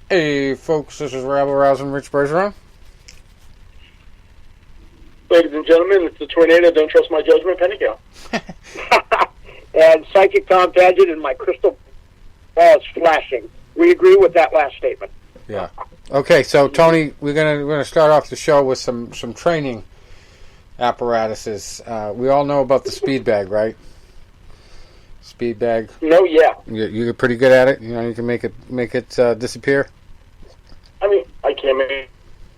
Hey, folks, this is Rabble Rousing Rich Bergeron. Ladies and gentlemen, it's the tornado. Don't trust my judgment, Pentagon. And Psychic Tom Paget and my crystal ball is flashing. We agree with that last statement. Yeah. Okay, so Tony, we're gonna start off the show with some training apparatuses. We all know about the speed bag, right? Speed bag. No, yeah. You're pretty good at it. You know, you can make it disappear. I mean, I can't make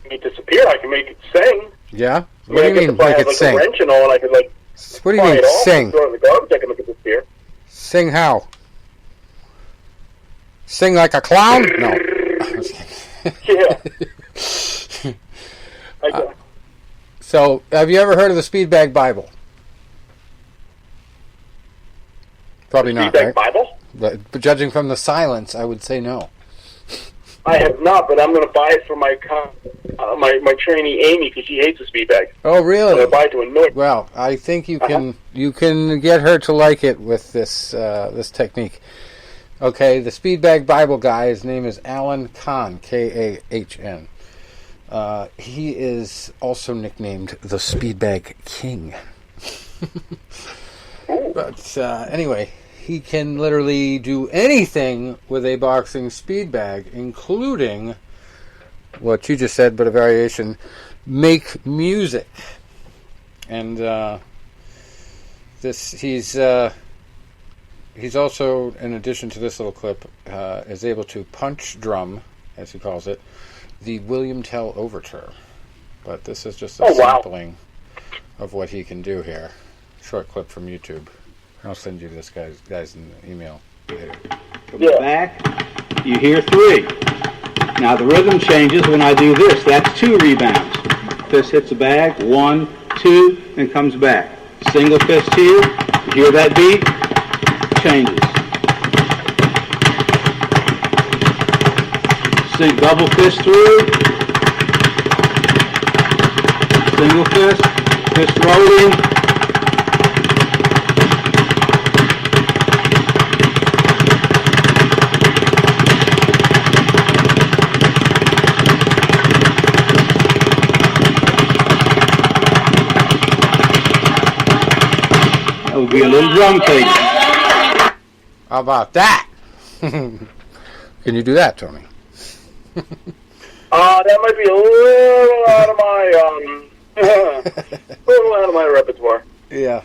it disappear. I can make it sing. Yeah. What do you mean make it sing? A wrench and all, and I could What do you mean sing? Throw it in the garbage. I can make it disappear. Sing how? Sing like a clown? No. Yeah. So, have you ever heard of the Speed Bag Bible? Probably not, right? Speed Bag Bible? But judging from the silence, I would say no. I have not, but I'm going to buy it for my trainee Amy because she hates the speed bag. Oh, really? I'm going to buy it to annoy her. Well, I think you can get her to like it with this technique. Okay, the Speed Bag Bible guy, his name is Alan Kahn, Kahn. He is also nicknamed the Speed Bag King. But anyway, he can literally do anything with a boxing speed bag, including what you just said, but a variation, make music. And he's also, in addition to this little clip, is able to punch drum, as he calls it, the William Tell Overture. But this is just a sampling of what he can do here. Short clip from YouTube. I'll send you this guys in the email later. From the back, you hear 3. Now the rhythm changes when I do this. That's 2 rebounds. Fist hits the bag, 1, 2, and comes back. Single fist here, you hear that beat, changes. Double fist through, single fist rolling. That would be a little drum take. How about that? Can you do that, Tony? That might be a little out of my repertoire. Yeah.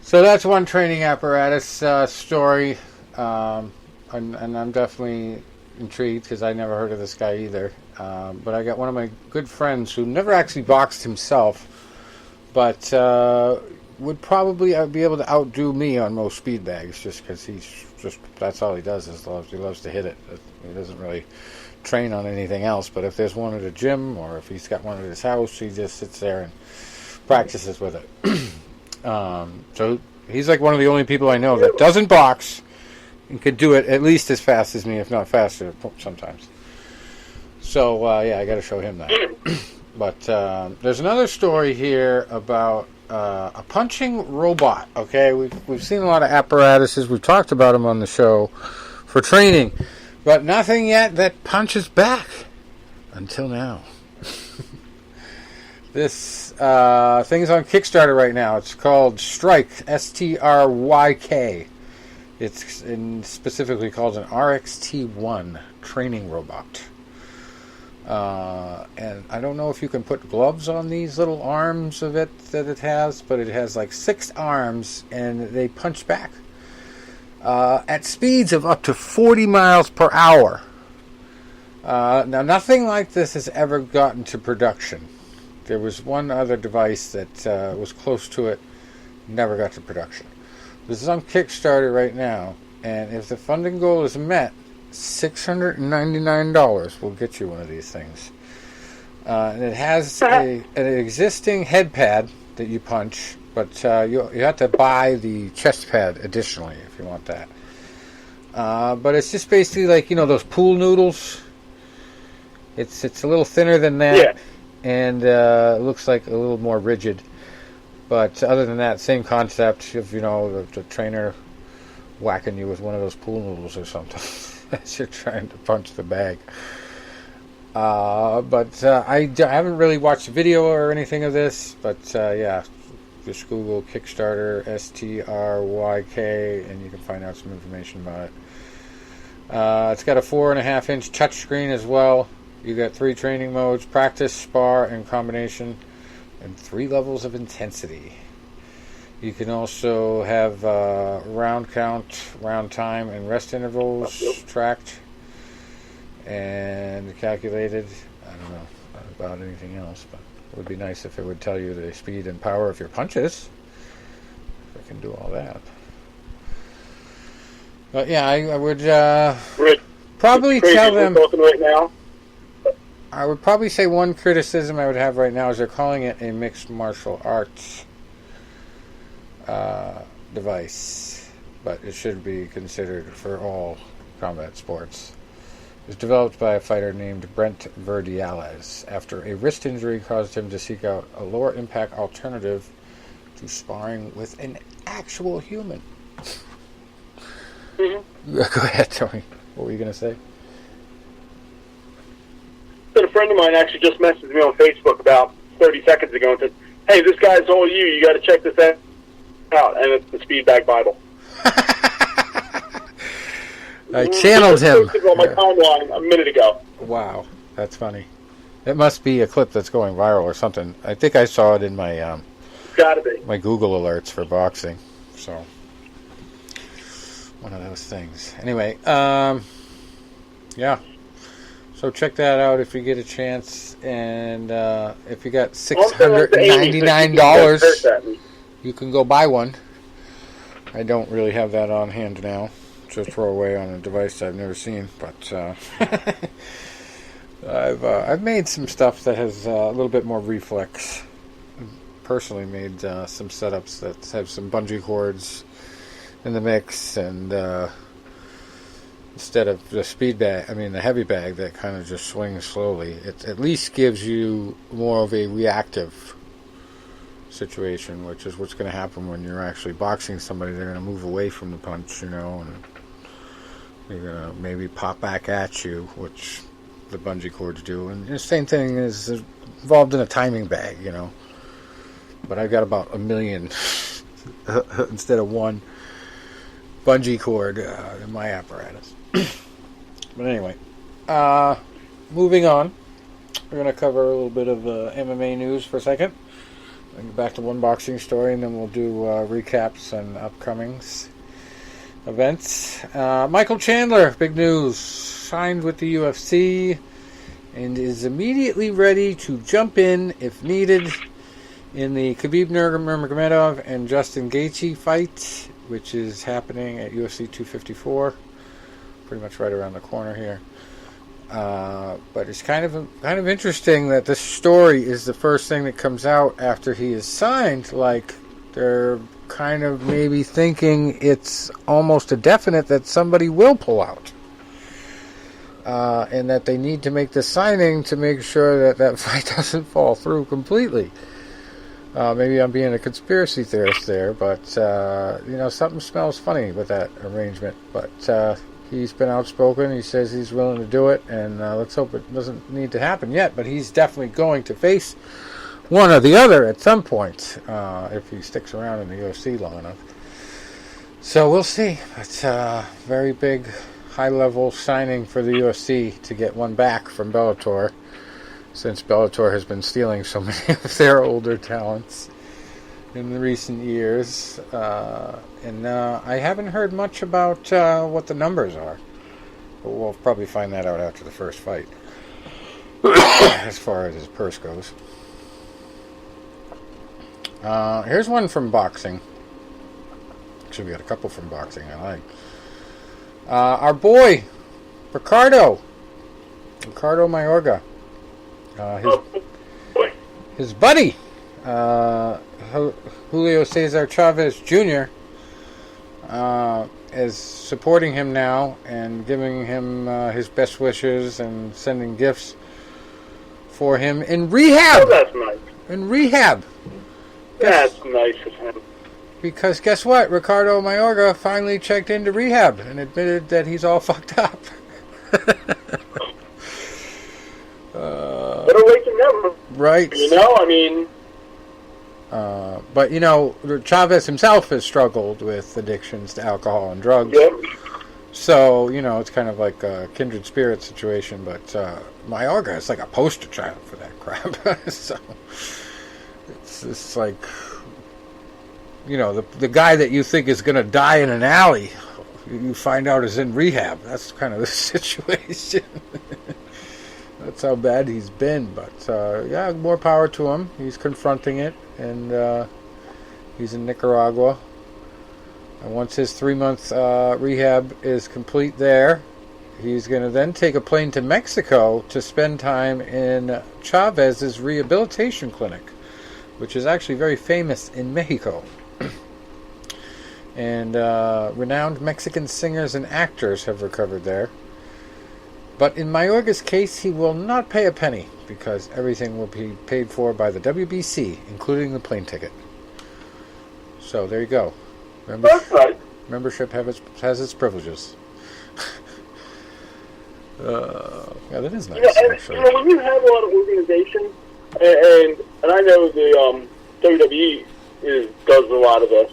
So that's one training apparatus story, and I'm definitely intrigued because I never heard of this guy either. But I got one of my good friends who never actually boxed himself, but would probably be able to outdo me on most speed bags, just because that's all he does he loves to hit it. He doesn't really train on anything else, but if there's one at a gym or if he's got one at his house, he just sits there and practices with it. So he's like one of the only people I know that doesn't box and could do it at least as fast as me, if not faster sometimes. So yeah, I got to show him that. But there's another story here about a punching robot. Okay, we've seen a lot of apparatuses. We've talked about them on the show for training, but nothing yet that punches back until now. This thing's on Kickstarter right now. It's called Strike, Stryk. It's specifically called an RXT1 training robot. And I don't know if you can put gloves on these little arms of it that it has, but it has like 6 arms and they punch back at speeds of up to 40 miles per hour. Now, nothing like this has ever gotten to production. There was one other device that was close to it, never got to production. This is on Kickstarter right now, and if the funding goal is met, $699 will get you one of these things. And it has an existing head pad that you punch, but you have to buy the chest pad additionally if you want that. But it's just basically like, those pool noodles. It's a little thinner than that. Yeah. And it looks like a little more rigid. But other than that, same concept of, the trainer whacking you with one of those pool noodles or something. as you're trying to punch the bag. But I haven't really watched a video or anything of this, but yeah, just Google Kickstarter STRYK and you can find out some information about it. It's got a 4.5-inch touchscreen as well. You got 3 training modes: practice, spar, and combination, and 3 levels of intensity. You can also have round count, round time, and rest intervals tracked and calculated. I don't know about anything else, but it would be nice if it would tell you the speed and power of your punches. If I can do all that. But yeah, I would probably tell them. Right now. I would probably say one criticism I would have right now is they're calling it a mixed martial arts device, but it should be considered for all combat sports. It was developed by a fighter named Brent Verdiales after a wrist injury caused him to seek out a lower impact alternative to sparring with an actual human. Mm-hmm. Go ahead, Tony. What were you going to say? A friend of mine actually just messaged me on Facebook about 30 seconds ago and said, "Hey, this guy's all you got to check this out." And it's the Speed Bag Bible. I channeled him. On my timeline a minute ago. Wow, that's funny. It must be a clip that's going viral or something. I think I saw it in my gotta be my Google alerts for boxing. So one of those things. Anyway, yeah. So check that out if you get a chance, and if you got $699, you can go buy one. I don't really have that on hand now to throw away on a device I've never seen, but I've made some stuff that has a little bit more reflex. Personally, made some setups that have some bungee cords in the mix, and instead of the speed bag, the heavy bag that kind of just swings slowly, it at least gives you more of a reactive situation, which is what's going to happen when you're actually boxing somebody. They're going to move away from the punch, and they're going to maybe pop back at you, which the bungee cords do. And the same thing is involved in a timing bag, But I've got about 1 million instead of one bungee cord in my apparatus. But anyway, moving on. We're going to cover a little bit of MMA news for a second. We'll get back to one boxing story, and then we'll do recaps and upcomings events. Michael Chandler, big news, signed with the UFC and is immediately ready to jump in if needed in the Khabib Nurmagomedov and Justin Gaethje fight, which is happening at UFC 254, pretty much right around the corner here. But it's kind of interesting that this story is the first thing that comes out after he is signed. Like, they're kind of maybe thinking it's almost a definite that somebody will pull out. And that they need to make the signing to make sure that fight doesn't fall through completely. Maybe I'm being a conspiracy theorist there, but, something smells funny with that arrangement. But he's been outspoken. He says he's willing to do it, and let's hope it doesn't need to happen yet. But he's definitely going to face one or the other at some point if he sticks around in the UFC long enough. So we'll see. It's a very big, high-level signing for the UFC to get one back from Bellator, since Bellator has been stealing so many of their older talents in the recent years. And I haven't heard much about what the numbers are. But we'll probably find that out after the first fight, as far as his purse goes. Here's one from boxing. Actually, we got a couple from boxing I like. Our boy, Ricardo Mayorga. His buddy, Julio Cesar Chavez Jr., is supporting him now and giving him his best wishes and sending gifts for him in rehab. Oh, that's nice. In rehab. That's nice of him. Because guess what? Ricardo Mayorga finally checked into rehab and admitted that he's all fucked up. right? I mean... But, Chavez himself has struggled with addictions to alcohol and drugs. Yep. So, it's kind of like a kindred spirit situation. But Mayorga is like a poster child for that crap. So, it's like, the guy that you think is going to die in an alley, you find out is in rehab. That's kind of the situation. That's how bad he's been. But, more power to him. He's confronting it. And he's in Nicaragua. And once his 3-month rehab is complete there, he's going to then take a plane to Mexico to spend time in Chavez's rehabilitation clinic, which is actually very famous in Mexico. And renowned Mexican singers and actors have recovered there. But in Mayorga's case, he will not pay a penny because everything will be paid for by the WBC, including the plane ticket. So there you go. That's right. Membership has its privileges. That is nice. Actually. When you have a lot of organizations, and I know the WWE does a lot of this,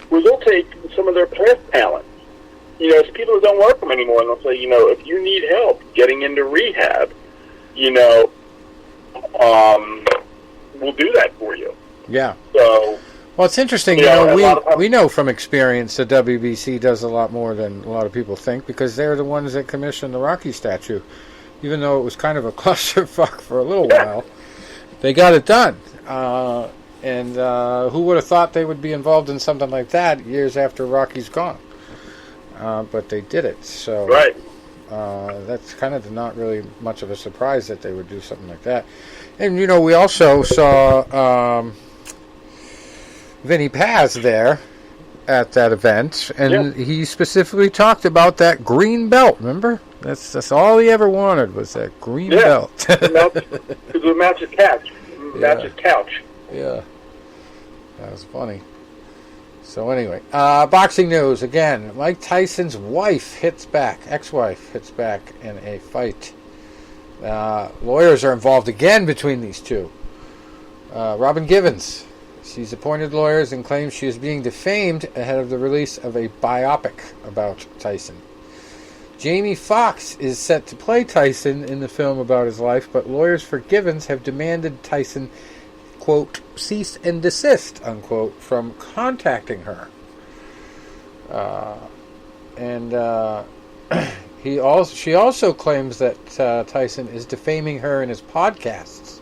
where they'll take some of their past talent. It's people that don't work them anymore, and they'll say, if you need help getting into rehab, we'll do that for you. Yeah. So, well, it's interesting. We know from experience the WBC does a lot more than a lot of people think because they're the ones that commissioned the Rocky statue. Even though it was kind of a clusterfuck for a little while, they got it done. And who would have thought they would be involved in something like that years after Rocky's gone? But they did it, so right. That's kind of not really much of a surprise that they would do something like that. And we also saw Vinny Paz there at that event, and he specifically talked about that green belt. Remember, that's all he ever wanted was that green belt. Because it matches couch. Matches couch. Yeah, that was funny. So anyway, boxing news again. Mike Tyson's ex-wife hits back in a fight. Lawyers are involved again between these two. Robin Givens, she's appointed lawyers and claims she is being defamed ahead of the release of a biopic about Tyson. Jamie Foxx is set to play Tyson in the film about his life, but lawyers for Givens have demanded Tyson, quote, cease and desist, unquote, from contacting her. She also claims that Tyson is defaming her in his podcasts.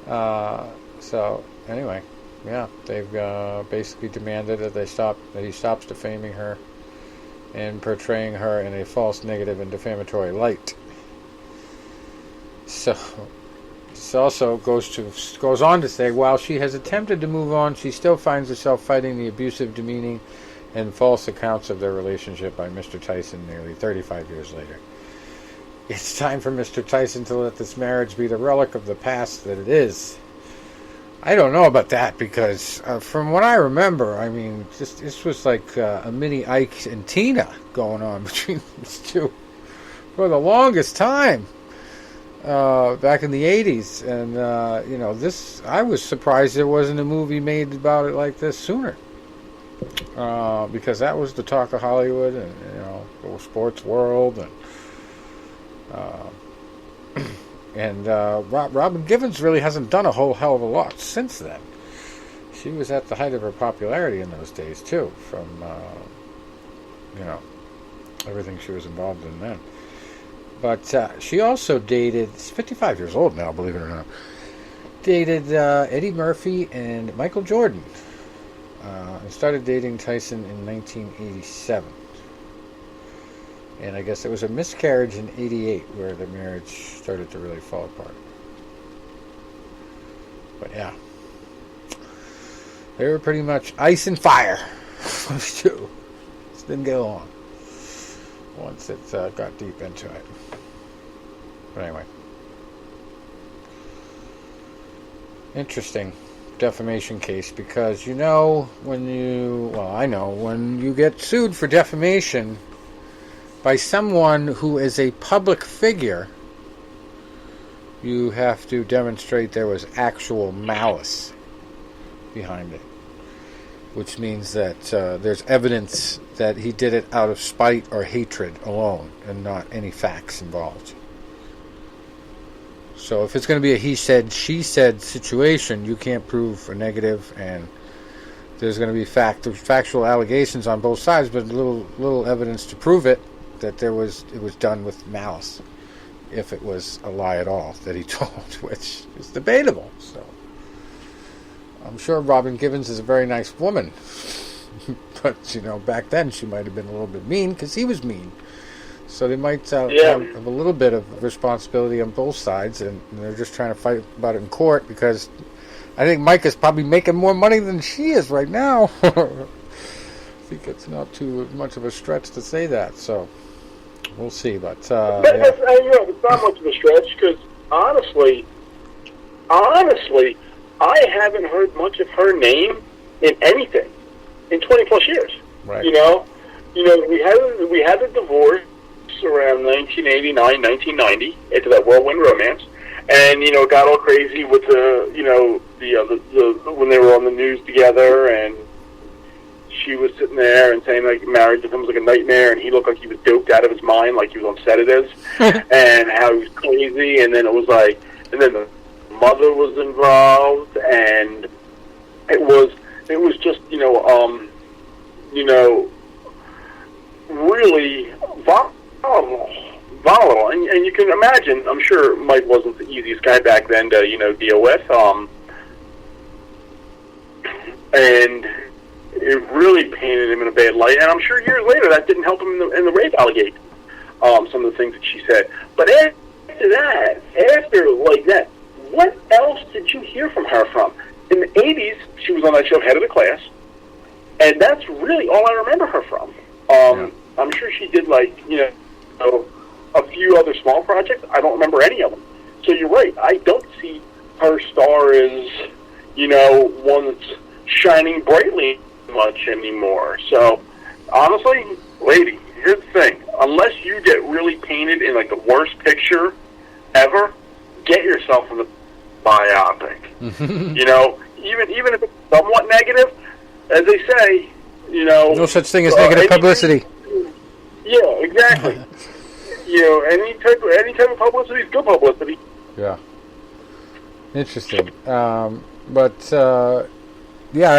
So anyway, they've basically demanded that he stops defaming her and portraying her in a false, negative, and defamatory light. So this also goes on to say, while she has attempted to move on, she still finds herself fighting the abusive, demeaning, and false accounts of their relationship by Mr. Tyson nearly 35 years later. It's time for Mr. Tyson to let this marriage be the relic of the past that it is. I don't know about that because from what I remember, I mean, this was like a mini Ike and Tina going on between these two for the longest time. Back in the 80s, and I was surprised there wasn't a movie made about it like this sooner, because that was the talk of Hollywood and the sports world, and Robin Givens really hasn't done a whole hell of a lot since then. She was at the height of her popularity in those days too, from everything she was involved in then. But she also dated, she's 55 years old now, believe it or not, dated Eddie Murphy and Michael Jordan. And started dating Tyson in 1987. And I guess it was a miscarriage in 88 where the marriage started to really fall apart. But yeah. They were pretty much ice and fire. Those two. Just didn't get along once it got deep into it. But anyway. Interesting defamation case, because I know when you get sued for defamation by someone who is a public figure, you have to demonstrate there was actual malice behind it, which means that there's evidence that he did it out of spite or hatred alone and not any facts involved. So if it's going to be a he said, she said situation, you can't prove a negative, and there's going to be factual allegations on both sides, but little evidence to prove it, that it was done with malice, if it was a lie at all that he told, which is debatable. So I'm sure Robin Givens is a very nice woman, but back then she might have been a little bit mean because he was mean. So they might have a little bit of responsibility on both sides, and they're just trying to fight about it in court, because I think Mike is probably making more money than she is right now. I think it's not too much of a stretch to say that, so we'll see. But it's not much of a stretch, because honestly, I haven't heard much of her name in anything in 20 plus years. Right. We had the divorce around 1989, 1990, into that whirlwind romance, and it got all crazy with the when they were on the news together, and she was sitting there and saying like marriage to him was like a nightmare, and he looked like he was doped out of his mind, like he was on sedatives, and how he was crazy, and then it was like, and then the mother was involved, and it was just really volatile, and you can imagine. I'm sure Mike wasn't the easiest guy back then to deal with, and it really painted him in a bad light. And I'm sure years later that didn't help him in the rape allegation. Some of the things that she said, but after that, what else did you hear from her from? In the 80s, she was on that show, Head of the Class, and that's really all I remember her from. I'm sure she did a few other small projects. I don't remember any of them. So you're right. I don't see her star as one that's shining brightly much anymore. So honestly, lady, here's the thing: unless you get really painted in like the worst picture ever, get yourself in the biopic. Even if it's somewhat negative, as they say, no such thing as negative publicity. Yeah, exactly. Any type of publicity is good publicity. Yeah. Interesting. I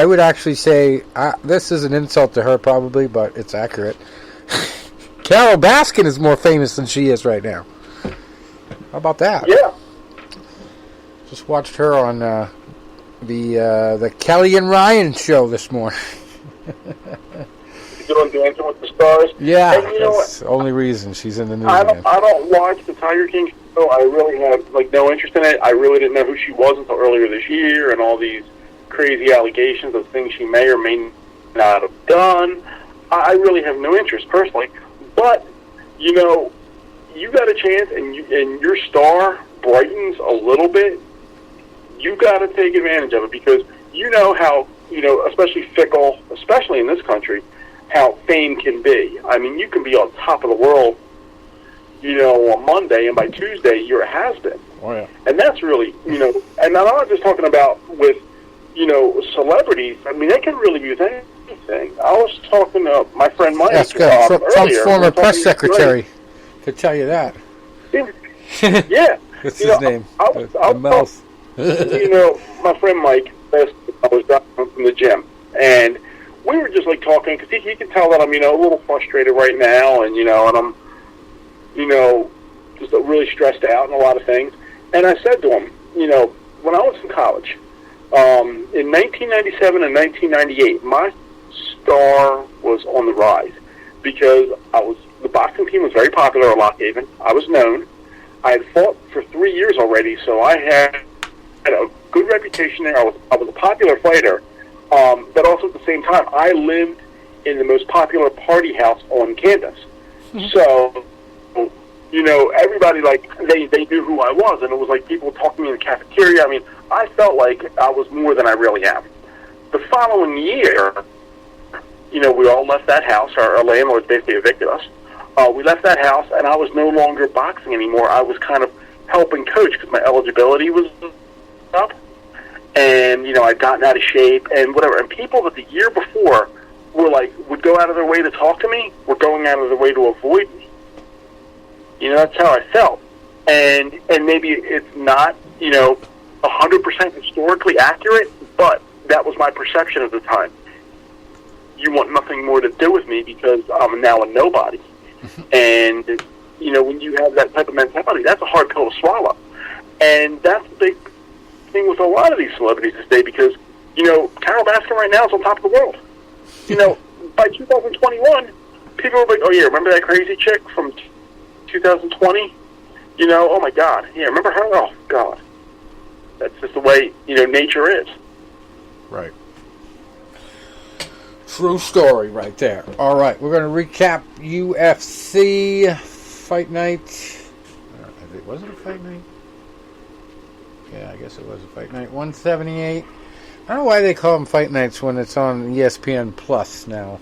would actually say this is an insult to her probably, but it's accurate. Carol Baskin is more famous than she is right now. How about that? Yeah. Just watched her on the Kelly and Ryan show this morning. On Dancing with the Stars. Yeah, and that's the only reason she's in the news. I don't watch the Tiger King show. I really have no interest in it. I really didn't know who she was until earlier this year, and all these crazy allegations of things she may or may not have done. I really have no interest personally. But you got a chance, and your star brightens a little bit. You got to take advantage of it, because how especially fickle, especially in this country, how fame can be. I mean, you can be on top of the world, on Monday, and by Tuesday you're a has-been. Oh, yeah. And that's really, and I'm not just talking about with, celebrities. I mean, they can really be with anything. I was talking to my friend Mike Trump's former press secretary could tell you that. Yeah. What's his name? The mouth. My friend Mike, I was driving from the gym, and we were just talking, because he can tell that I'm, a little frustrated right now, and, and I'm, just really stressed out and a lot of things. And I said to him, when I was in college, in 1997 and 1998, my star was on the rise, because the boxing team was very popular at Lock Haven. I was known. I had fought for 3 years already, so I had a good reputation there. I was a popular fighter. But also at the same time, I lived in the most popular party house on campus. Mm-hmm. So, everybody, they knew who I was, and it was like people talking to me in the cafeteria. I mean, I felt like I was more than I really am. The following year, we all left that house. Our landlords basically evicted us. We left that house, and I was no longer boxing anymore. I was kind of helping coach because my eligibility was up, and I'd gotten out of shape and whatever. And people that the year before would go out of their way to talk to me were going out of their way to avoid me. That's how I felt. And maybe it's not 100% historically accurate, but that was my perception at the time. You want nothing more to do with me because I'm now a nobody. And, when you have that type of mentality, that's a hard pill to swallow. And that's the big thing with a lot of these celebrities this day because, Carol Baskin right now is on top of the world. By 2021, people were like, oh, yeah, remember that crazy chick from 2020? Oh, my God. Yeah, remember her? Oh, God. That's just the way, nature is. Right. True story right there. All right, we're going to recap UFC Fight Night. Was it a Fight Night? Yeah, I guess it was a Fight Night. 178. I don't know why they call them Fight Nights when it's on ESPN Plus now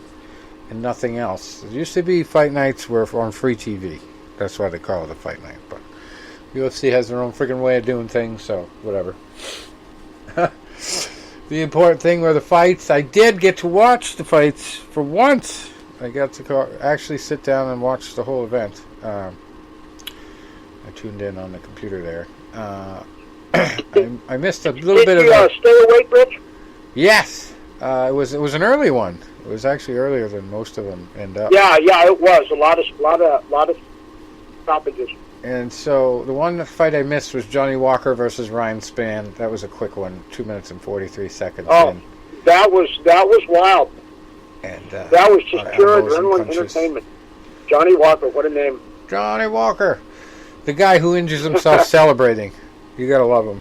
and nothing else. It used to be Fight Nights were on free TV. That's why they call it a Fight Night. But UFC has their own freaking way of doing things, so whatever. The important thing were the fights. I did get to watch the fights for once. I got to actually sit down and watch the whole event. I tuned in on the computer there. I missed a little bit of. Did you stay awake, Rich? Yes, it was an early one. It was actually earlier than most of them end up. Yeah, it was a lot of stoppages. And so the one fight I missed was Johnny Walker versus Ryan Spann. That was a quick one, 2 minutes and 43 seconds. Oh, that was wild. And that was just pure adrenaline entertainment. Johnny Walker, what a name! Johnny Walker, the guy who injures himself celebrating. You gotta love him.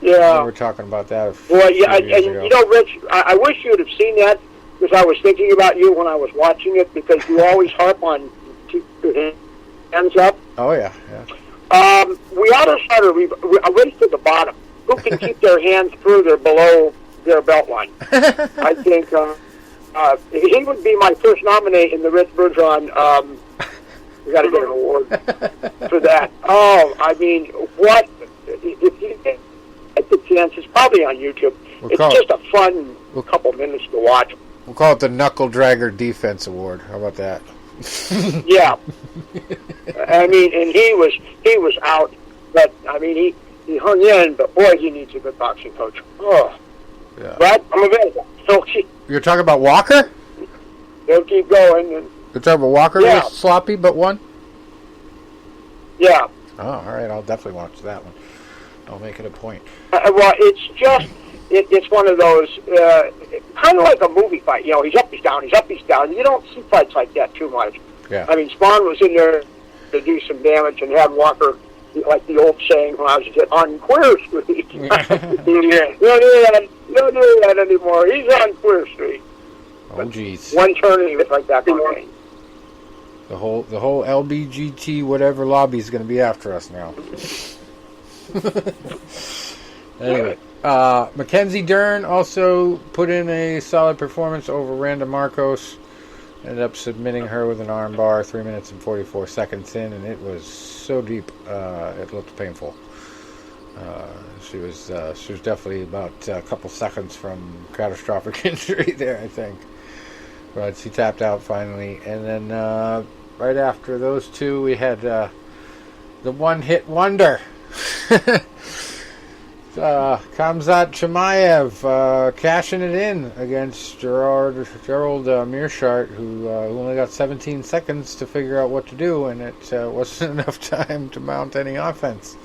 Yeah, we were talking about that. Well, yeah, and Rich, I wish you would have seen that because I was thinking about you when I was watching it because you always harp on keep your hands up. Oh yeah. We ought to start a race to the bottom. Who can keep their hands below their belt line? I think he would be my first nominee in the Rich Bergeron. We got to get an award for that. Oh, I mean, what if you get the chance? It's probably on YouTube. It's just a fun couple minutes to watch. We'll call it the Knuckle Dragger Defense Award. How about that? Yeah. I mean, and he was out, but I mean, he hung in, but boy, he needs a good boxing coach. Oh, yeah. But I'm available. So you're talking about Walker? They'll keep going. And, you're talking about Walker? Yeah. Was sloppy, but won. Yeah. Oh, all right. I'll definitely watch that one. I'll make it a point. Well, it's just it's one of those kind of like a movie fight. He's up, he's down, he's up, he's down. You don't see fights like that too much. Yeah. I mean, Spann was in there to do some damage and had Walker, like the old saying when I was a kid, on Queer Street. Yeah. Don't do that anymore. He's on Queer Street. Oh, jeez. One turn and he was like that. The whole LBGT whatever lobby is going to be after us now. Anyway, Mackenzie Dern also put in a solid performance over Randa Marcos. Ended up submitting her with an armbar 3 minutes and 44 seconds in, and it was so deep it looked painful. She was definitely about a couple seconds from catastrophic injury there, I think. But she tapped out finally, and then right after those two, we had the one-hit wonder. Khamzat Chimaev cashing it in against Gerald Meerschaert, who only got 17 seconds to figure out what to do, and it wasn't enough time to mount any offense.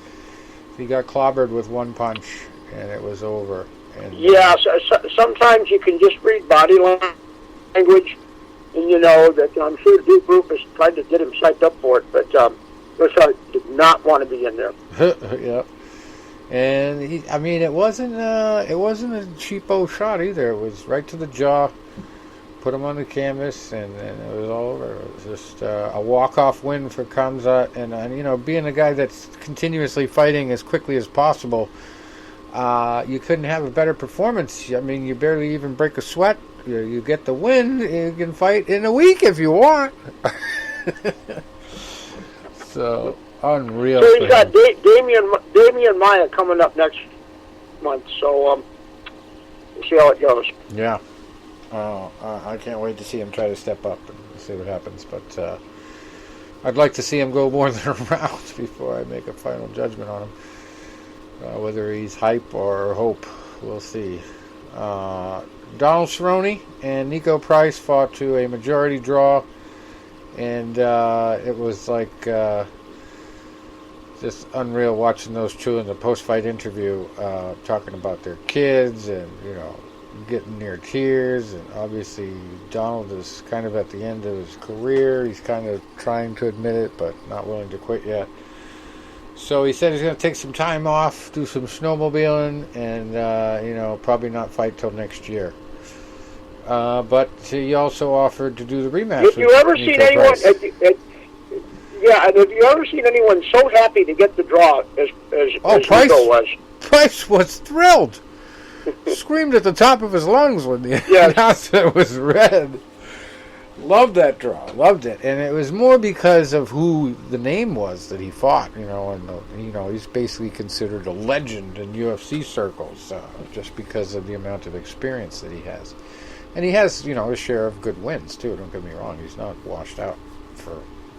He got clobbered with one punch, and it was over. And, sometimes you can just read body language, and you know that I'm sure Duke Rufus tried to get him psyched up for it, but Meerschaert did not want to be in there. Yeah. And it wasn't a cheapo shot either. It was right to the jaw, put him on the canvas, and it was all over. It was just a walk-off win for Khamzat, and being a guy that's continuously fighting as quickly as possible, you couldn't have a better performance. I mean, you barely even break a sweat. You get the win. You can fight in a week if you want. So. Unreal. So he's got Damian Maya coming up next month. So we'll see how it goes. Yeah. I can't wait to see him try to step up and see what happens. But I'd like to see him go more than a round before I make a final judgment on him. Whether he's hype or hope, we'll see. Donald Cerrone and Nico Price fought to a majority draw, and it was like just unreal watching those two in the post-fight interview talking about their kids and, getting near tears. And obviously Donald is kind of at the end of his career. He's kind of trying to admit it, but not willing to quit yet. So he said he's going to take some time off, do some snowmobiling, and, probably not fight till next year. But he also offered to do the rematch. Have you ever seen anyone? Have you ever seen anyone so happy to get the draw as Price Nico was? Price was thrilled. Screamed at the top of his lungs when the announcement was read. Loved that draw. Loved it. And it was more because of who the name was that he fought, and he's basically considered a legend in UFC circles, just because of the amount of experience that he has. And he has, his share of good wins, too. Don't get me wrong. He's not washed out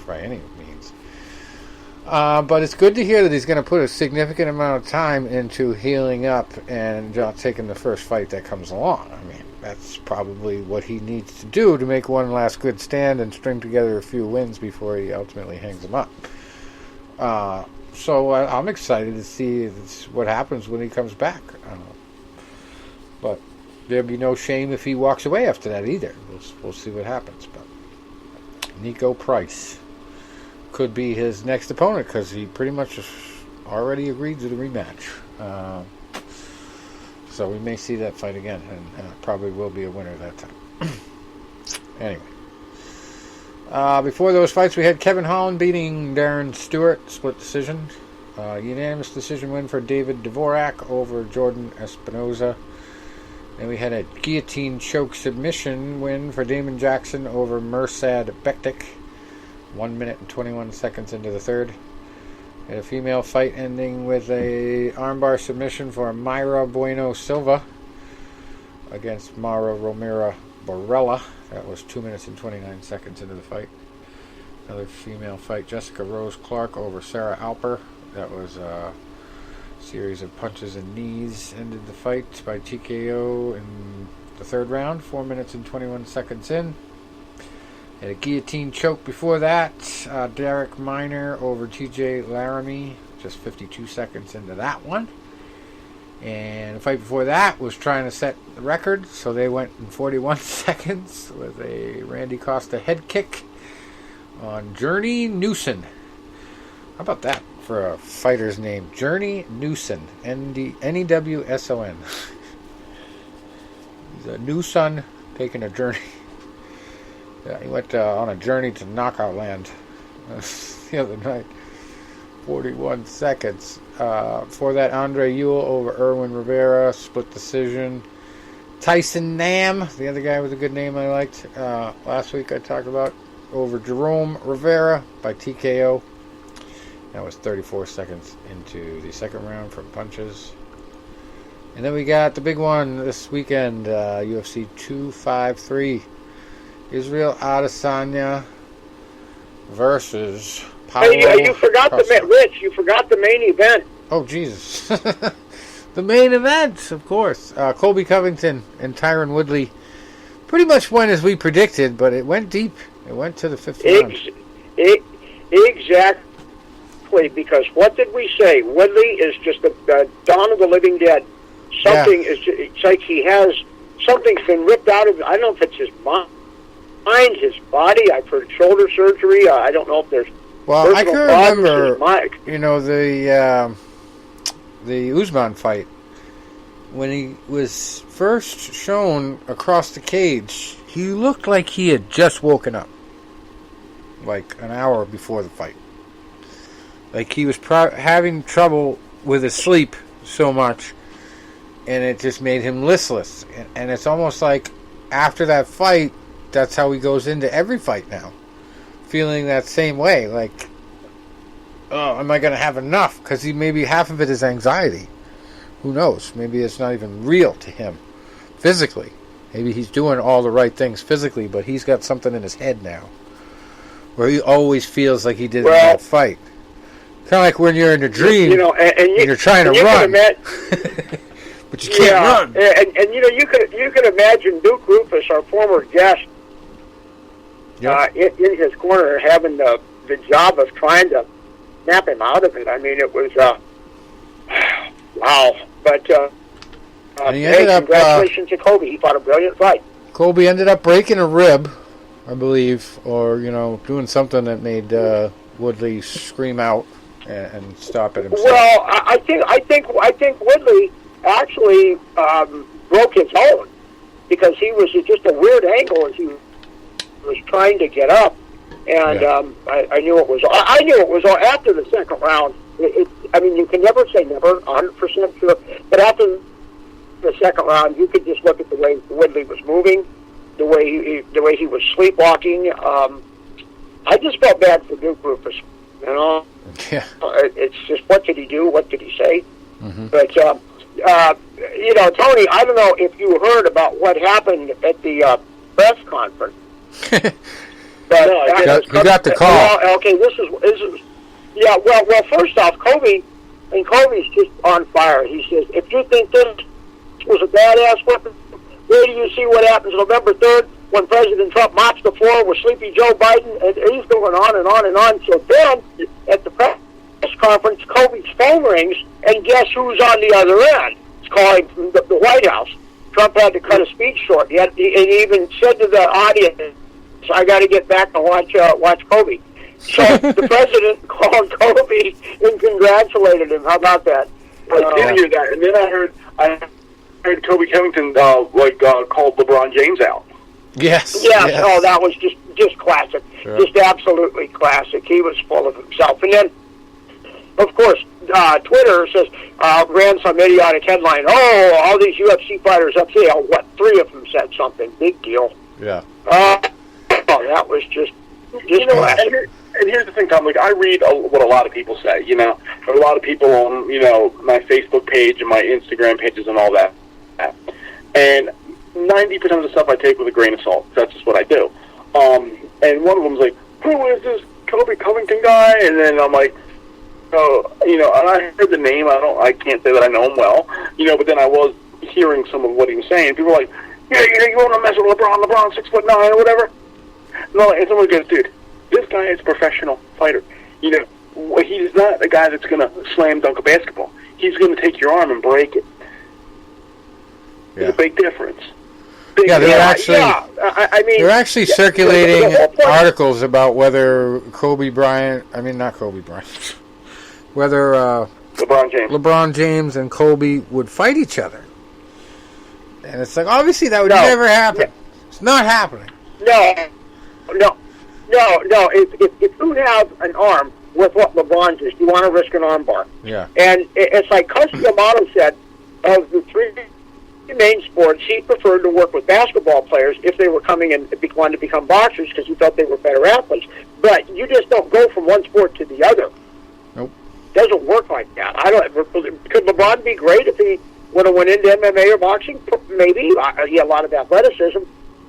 by any means. But it's good to hear that he's going to put a significant amount of time into healing up and taking the first fight that comes along. I mean, that's probably what he needs to do to make one last good stand and string together a few wins before he ultimately hangs him up. So I'm excited to see what happens when he comes back. But there'd be no shame if he walks away after that either. We'll see what happens. But Nico Price could be his next opponent because he pretty much already agreed to the rematch. So we may see that fight again, and probably will be a winner that time. Anyway. Before those fights, we had Kevin Holland beating Darren Stewart, split decision. Unanimous decision win for David Dvorak over Jordan Espinoza. And we had a guillotine choke submission win for Damon Jackson over Mirsad Bektik. 1 minute and 21 seconds into the third. We had a female fight ending with a armbar submission for Mayra Bueno Silva against Mara Romero Borella. That was 2 minutes and 29 seconds into the fight. Another female fight, Jessica Rose Clark over Sarah Alper. That was a series of punches and knees. Ended the fight by TKO in the third round, 4 minutes and 21 seconds in. Had a guillotine choke before that. Derek Miner over TJ Laramie, just 52 seconds into that one. And the fight before that was trying to set the record, so they went in 41 seconds with a Randy Costa head kick on Journey Newson. How about that for a fighter's name? Journey Newson. N-E-W-S-O-N. He's a new son taking a journey. Yeah, he went on a journey to knockout land the other night. 41 seconds. For that, Andre Ewell over Erwin Rivera, split decision. Tyson Nam, the other guy with a good name I liked, last week I talked about, over Jerome Rivera by TKO. That was 34 seconds into the second round from punches. And then we got the big one this weekend, UFC 253. Israel Adesanya versus Paolo. Hey, you forgot Costa. Rich. You forgot the main event. Oh Jesus! The main event, of course. Colby Covington and Tyron Woodley pretty much went as we predicted, but it went deep. It went to the fifth round. Exactly, because what did we say? Woodley is just the dawn of the living dead. Something is. It's like he has something's been ripped out of. I don't know if it's his mind, his body. I've heard shoulder surgery. I don't know if there's. Well, I can remember, the Usman fight, when he was first shown across the cage, he looked like he had just woken up, like an hour before the fight. Like he was having trouble with his sleep so much, and it just made him listless. And it's almost like after that fight, that's how he goes into every fight now. Feeling that same way, like oh, am I going to have enough? Because maybe half of it is anxiety. Who knows? Maybe it's not even real to him physically. Maybe he's doing all the right things physically, but he's got something in his head now where he always feels like he did in that fight. Kind of like when you're in a dream, and you're trying to run, but you can't run. And you could imagine Duke Rufus, our former guest, in his corner, having the job of trying to snap him out of it. I mean, it was wow. But congratulations to Kobe. He fought a brilliant fight. Kobe ended up breaking a rib, I believe, or doing something that made Woodley scream out and stop it himself. Well, I think Woodley actually broke his own because he was at just a weird angle as he was trying to get up, and I knew it was. I knew it was after the second round. I mean, you can never say never, 100% sure, but after the second round, you could just look at the way Woodley was moving, the way he was sleepwalking. I just felt bad for Duke Rufus. It's just, what could he do? What could he say? Mm-hmm. But Tony, I don't know if you heard about what happened at the press conference. But you got the call. Well, okay, this is well. First off, Kobe's just on fire. He says, if you think this was a badass weapon, wait till you see what happens November 3rd when President Trump mops the floor with sleepy Joe Biden, and he's going on and on and on. So then, at the press conference, Kobe's phone rings, and guess who's on the other end? It's calling from the White House. Trump had to cut a speech short. He even said to the audience, I got to get back and watch Kobe. So the president called Kobe and congratulated him. How about that? I did hear that, and then I heard Kobe Covington called LeBron James out. Yes. Oh, that was just classic. Sure. Just absolutely classic. He was full of himself. And then, of course, Twitter says, ran some idiotic headline, oh, all these UFC fighters upset. What, 3 of them said something. Big deal. Yeah. That was just classic. And here's the thing, Tom. Like, I read what a lot of people say. There are a lot of people on, my Facebook page and my Instagram pages and all that. And 90% of the stuff I take with a grain of salt. That's just what I do. And one of them's like, who is this Kobe Covington guy? And then I'm like, and I heard the name. I can't say that I know him well. But then I was hearing some of what he was saying. People were like, yeah, you want to mess with LeBron? LeBron 6'9" or whatever. No, and someone goes, dude, this guy is a professional fighter. He's not a guy that's going to slam dunk a basketball. He's going to take your arm and break it. There's a big difference. They're actually circulating articles about whether whether LeBron James and Kobe would fight each other. And it's like, obviously that would never happen. Yeah. It's not happening. No. If you have an arm with what LeBron's is, you want to risk an arm bar. Yeah. And it's like Costa said, of the 3 main sports, he preferred to work with basketball players if they were coming and wanted to become boxers because he felt they were better athletes. But you just don't go from one sport to the other. Nope. Doesn't work like that. Could LeBron be great if he would have went into MMA or boxing? Maybe. He had a lot of athleticism,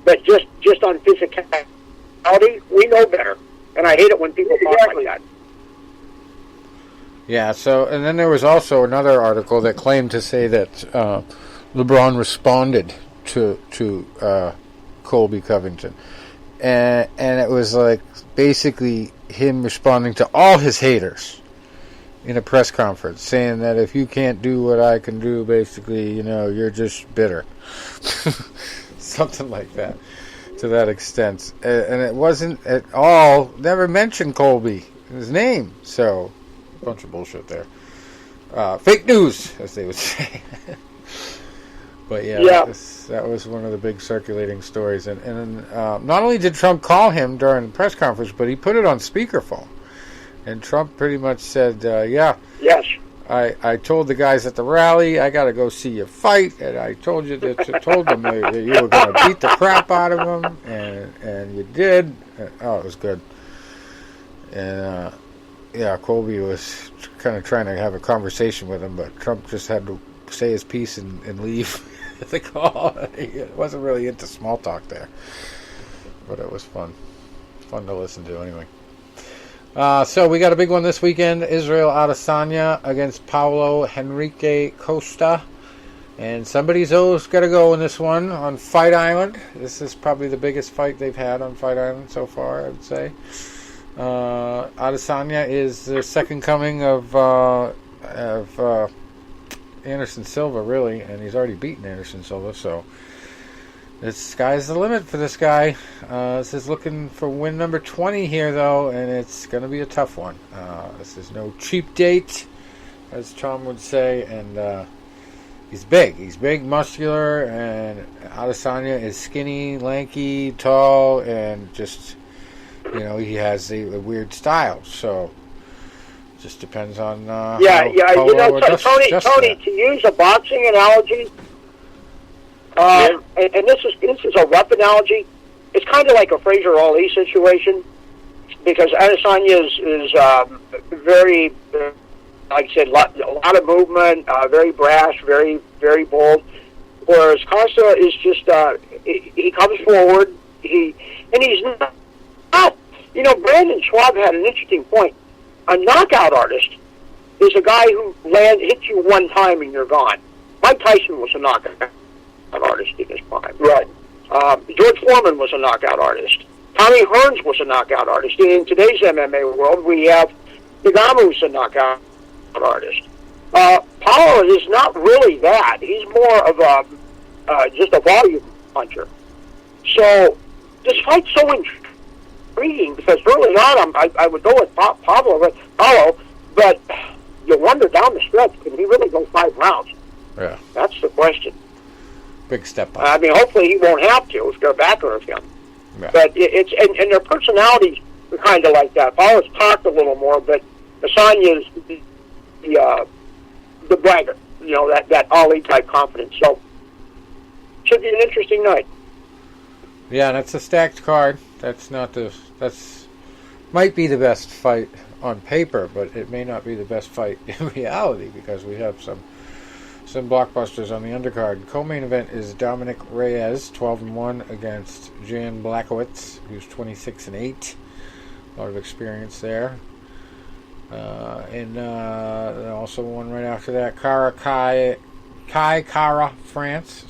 but just on physicality, we know better. And I hate it when people talk like that. Yeah. So, and then there was also another article that claimed to say that LeBron responded to Kobe Covington, and it was like basically him responding to all his haters in a press conference, saying that if you can't do what I can do, basically, you're just bitter. Something like that, to that extent. And it wasn't at all, never mentioned Kobe, his name. So, a bunch of bullshit there. Fake news, as they would say. But that was one of the big circulating stories. And not only did Trump call him during the press conference, but he put it on speakerphone. And Trump pretty much said, yes, I told the guys at the rally, I got to go see you fight, and I told them that you were going to beat the crap out of them, and you did. It was good. And Colby was kind of trying to have a conversation with him, but Trump just had to say his piece and leave the call. He wasn't really into small talk there, but it was fun to listen to anyway. So we got a big one this weekend. Israel Adesanya against Paolo Henrique Costa. And somebody's always got to go in this one on Fight Island. This is probably the biggest fight they've had on Fight Island so far, I would say. Adesanya is the second coming of Anderson Silva, really. And he's already beaten Anderson Silva, so the sky's the limit for this guy. This is looking for win number 20 here, though, and it's going to be a tough one. This is no cheap date, as Tom would say, and he's big. He's big, muscular, and Adesanya is skinny, lanky, tall, and just, he has a weird style. So it just depends on how Paolo Tony, to use a boxing analogy, and this is a rough analogy. It's kind of like a Fraser Ali situation, because Adesanya is very, like I said, a lot of movement, very brash, very, very bold. Whereas Costa is just he comes forward. He's not. Brandon Schwab had an interesting point. A knockout artist is a guy who hits you one time and you're gone. Mike Tyson was a knockout artist in his prime. Right. George Foreman was a knockout artist. Tommy Hearns was a knockout artist. In today's MMA world, we have Nagano, who's a knockout artist. Paolo is not really that. He's more of just a volume puncher. So this fight's so intriguing because early on I would go with Paolo, but you wonder down the stretch, can he really go 5 rounds? Yeah. That's the question. Big step up. I mean, hopefully he won't have to if they're backer of him. Yeah. But it's and their personalities are kind of like that. Paolo's talked a little more, but Asanya's the bragger, that Ali type confidence. So should be an interesting night. Yeah, that's a stacked card. Might be the best fight on paper, but it may not be the best fight in reality because we have some blockbusters on the undercard. Co-main event is Dominic Reyes, 12-1 against Jan Blachowicz, who's 26-8. A lot of experience there. And also one right after that, Kara France,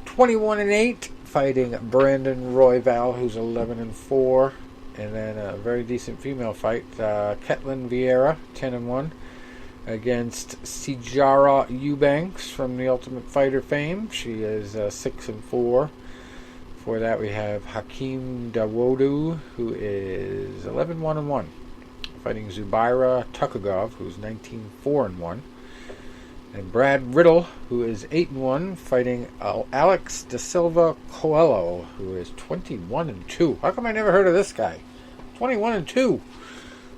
21-8, fighting Brandon Royval, who's 11-4. And then a very decent female fight, Ketlin Vieira, 10-1, against Sijara Eubanks from the Ultimate Fighter fame. She is 6-4. Before that, we have Hakeem Dawodu, who is 11-1-1, fighting Zubaira Tukagov, who's 19-4-1. And Brad Riddle, who is 8-1, fighting Alex Da Silva Coelho, who is 21-2. How come I never heard of this guy? 21-2.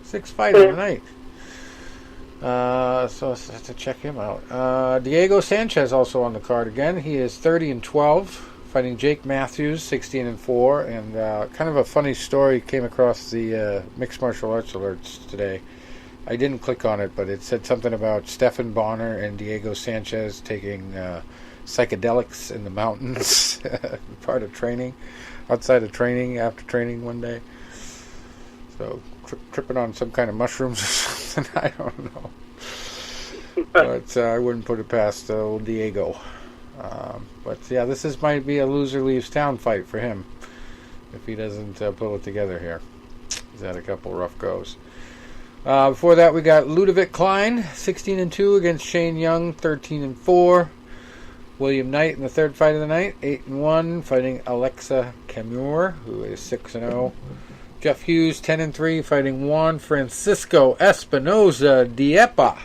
6 fights in a night. So I have to check him out. Diego Sanchez also on the card again. He is 30-12, fighting Jake Matthews, 16-4. And kind of a funny story came across the Mixed Martial Arts alerts today. I didn't click on it, but it said something about Stephan Bonner and Diego Sanchez taking psychedelics in the mountains, part of training, outside of training, after training one day. So tripping on some kind of mushrooms or something, I don't know. But I wouldn't put it past old Diego. But yeah, might be a loser leaves town fight for him if he doesn't pull it together here. He's had a couple rough goes. Before that, we got Ludovic Klein, 16-2 against Shane Young, 13-4. William Knight in the third fight of the night, 8-1, fighting Alexa Camur, who is 6-0. Jeff Hughes, 10-3, fighting Juan Francisco Espinoza Diepa,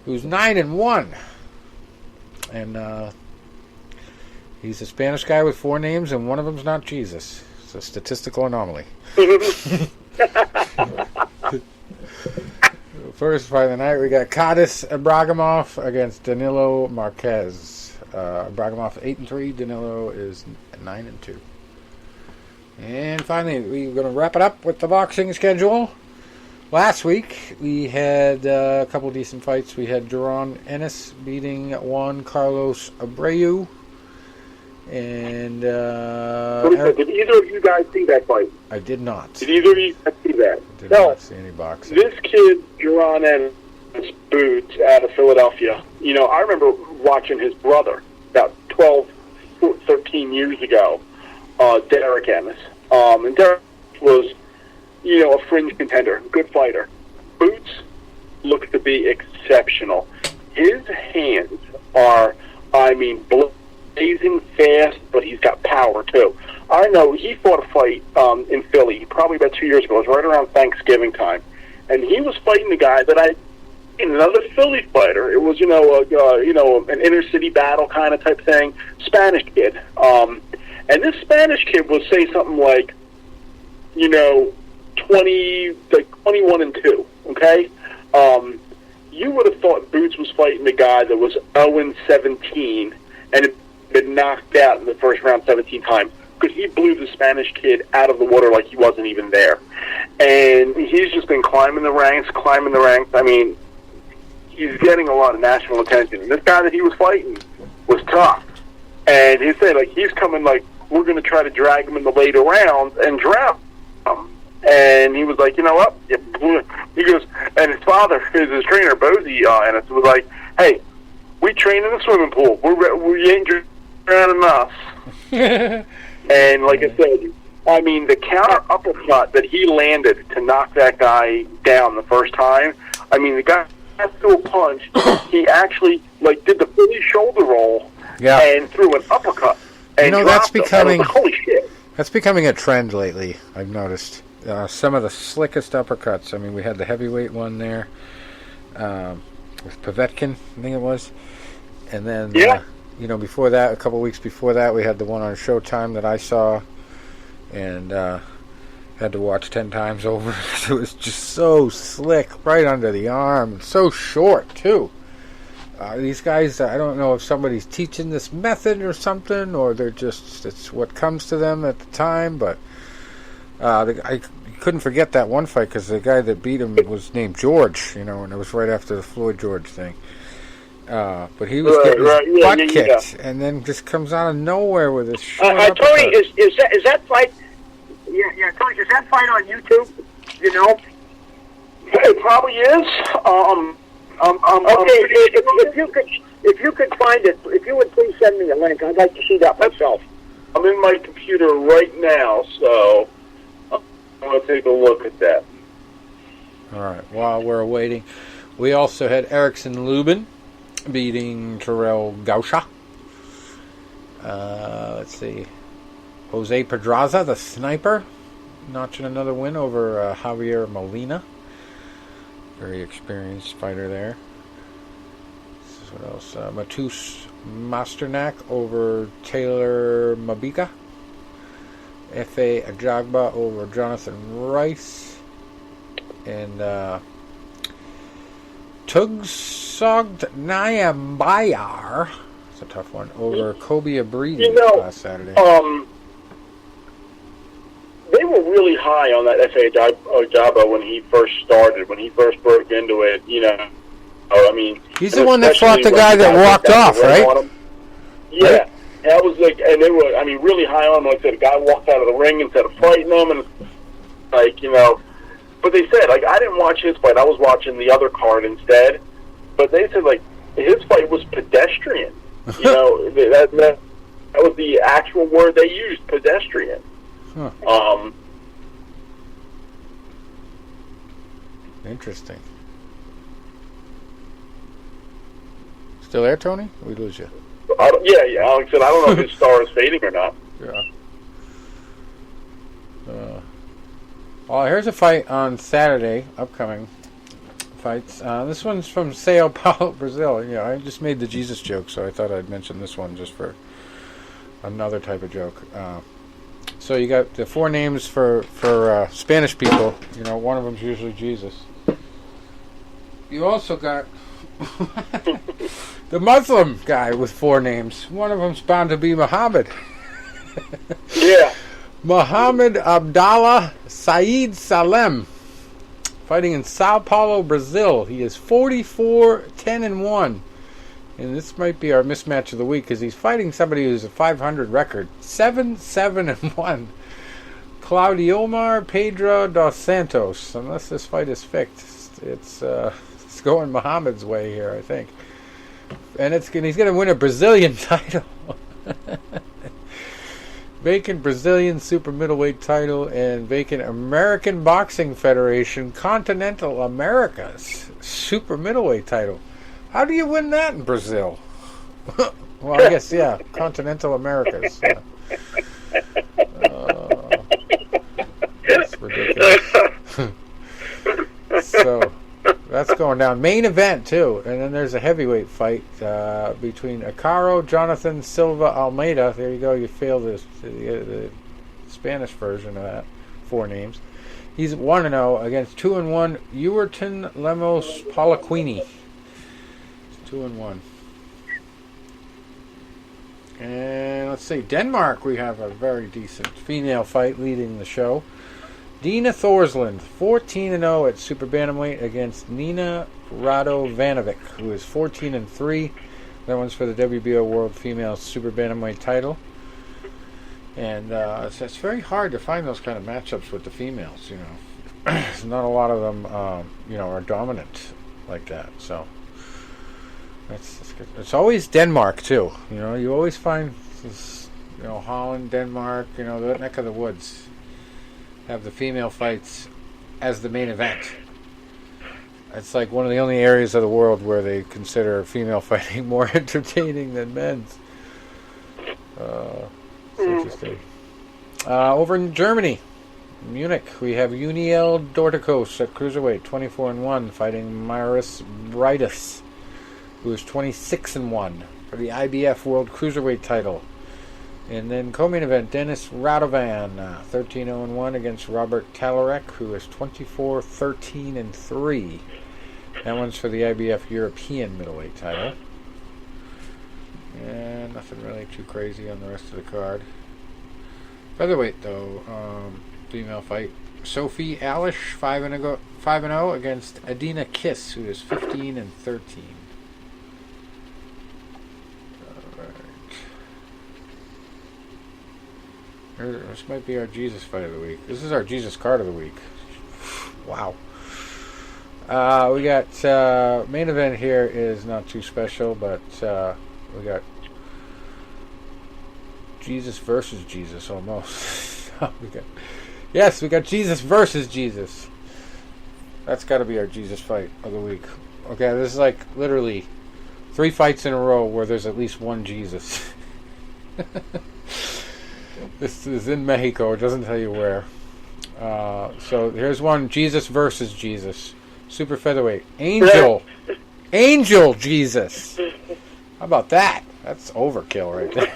who's 9-1. And he's a Spanish guy with 4 names, and one of them's not Jesus. It's a statistical anomaly. First fight of the night, we got Kadis Ibragimov against Danilo Marquez. Ibragimov 8-3, Danilo is 9-2. And finally, we're going to wrap it up with the boxing schedule. Last week, we had a couple decent fights. We had Duran Ennis beating Juan Carlos Abreu. And did either of you guys see that fight? I did not. Did either of you guys see that? Did not see any boxing. This kid, Duran Ennis, boots out of Philadelphia. You know, I remember watching his brother about 12, 13 years ago, Derek Ennis. And Derek was, you know, a fringe contender, good fighter. Boots looks to be exceptional. His hands are, I mean, blazing fast, but he's got power too. I know he fought a fight in Philly probably about 2 years ago. It was right around Thanksgiving time, and he was fighting the guy that another Philly fighter. It was an inner city battle kind of type thing. Spanish kid, and this Spanish kid would say something like, 21-2. Okay, you would have thought Boots was fighting the guy that was 0-17 and had been knocked out in the first round 17 times, because he blew the Spanish kid out of the water like he wasn't even there. And he's just been climbing the ranks. I mean, he's getting a lot of national attention. And this guy that he was fighting was tough. And he said, like, he's coming, like, we're going to try to drag him in the later rounds and drown him. And he was like, you know what? He goes, and his father is his trainer, Bozy, and it was like, hey, we train in a swimming pool. We ain't drowning us. And like I said, I mean, the counter uppercut that he landed to knock that guy down the first time, I mean, the guy threw a punch. He actually, like, did the fully shoulder roll and threw an uppercut. And that's becoming, like, holy shit. That's becoming a trend lately, I've noticed. Some of the slickest uppercuts. I mean, we had the heavyweight one there with Povetkin, I think it was. And then, before that, a couple weeks before that, we had the one on Showtime that I saw and had to watch 10 times over. It was just so slick, right under the arm, so short, too. These guys, I don't know if somebody's teaching this method or something, or it's what comes to them at the time, but I couldn't forget that one fight because the guy that beat him was named George, and it was right after the Floyd George thing. But he was getting his butt kicked, and then just comes out of nowhere with this short uppercut. Tony, is that fight? Yeah, Tony, is that fight on YouTube? It probably is. Okay, if you could find it, if you would please send me a link. I'd like to see that myself. I'm in my computer right now, so I'm going to take a look at that. All right. While we're waiting, we also had Erickson Lubin beating Terrell Gaucha. Let's see. Jose Pedraza, the sniper, notching another win over Javier Molina. Very experienced fighter there. What else? Matus Masternak over Taylor Mabika. F.A. Ajagba over Jonathan Rice. And Tugsogd Nyambayar, it's a tough one, over Kobe Abridi last Saturday. They were really high on that F.A. Ajagba when he first started, when he first broke into it, I mean, he's the one that fought the guy that walked off, right? Yeah, right? That was like, and they were, I mean, really high on him. Like I said, a guy walked out of the ring instead of fighting him, and but they said, like, I didn't watch his fight. I was watching the other card instead. But they said, like, his fight was pedestrian. That was the actual word they used, pedestrian. Huh. Interesting. Still there, Tony? We lose you. Yeah. Alex said, I don't know if his star is fading or not. Yeah. Here's a fight on Saturday, upcoming fights. This one's from Sao Paulo, Brazil. Yeah, I just made the Jesus joke, so I thought I'd mention this one just for another type of joke. So you got the four names for Spanish people. One of them's usually Jesus. You also got the Muslim guy with four names. One of them's bound to be Muhammad. Yeah. Muhammad Abdallah Saeed Salem. fighting in Sao Paulo, Brazil. He is 44-10-1. And this might be our mismatch of the week because he's fighting somebody who's a 500 record. 7-7-1. Claudiomar Pedro dos Santos. Unless this fight is fixed, it's going Muhammad's way here, I think. And he's going to win a Brazilian title. Vacant Brazilian super middleweight title and vacant American Boxing Federation Continental Americas super middleweight title. How do you win that in Brazil? Well, I guess, yeah, Continental Americas. Yeah. That's ridiculous. So, that's going down. Main event, too. And then there's a heavyweight fight between Acaro, Jonathan Silva, Almeida. There you go. You failed the Spanish version of that. 4 names. He's 1-0 against 2-1 Uerton Lemos Poliquini. 2-1. And let's see, Denmark, we have a very decent female fight leading the show. Dina Thorsland, 14-0 at super bantamweight against Nina Radovanovic, who is 14-3. That one's for the WBO World Female Super Bantamweight title. And it's very hard to find those kind of matchups with the females. Not a lot of them, are dominant like that. So. That's good. It's always Denmark too. You always find this, Holland, Denmark, the neck of the woods have the female fights as the main event. It's like one of the only areas of the world where they consider female fighting more entertaining than men's. It's interesting. Over in Germany, Munich, we have Uniel Dorticos at cruiserweight, 24-1, fighting Maris Brightus, who is 26-1 for the IBF World Cruiserweight title. And then co-main event, Dennis Radovan, 13-0-1 against Robert Talarek, who is 24-13-3. That one's for the IBF European middleweight title. And nothing really too crazy on the rest of the card. Featherweight, though, female fight. Sophie Alish, 5-0 against Adina Kiss, who is 15-13. This might be our Jesus fight of the week. This is our Jesus card of the week. Wow. We got main event here is not too special, but we got Jesus versus Jesus almost. we got Jesus versus Jesus. That's got to be our Jesus fight of the week. Okay, this is like literally 3 fights in a row where there's at least one Jesus. This is in Mexico. It doesn't tell you where. So here's one. Jesus versus Jesus. Super featherweight. Angel Jesus. How about that? That's overkill right there.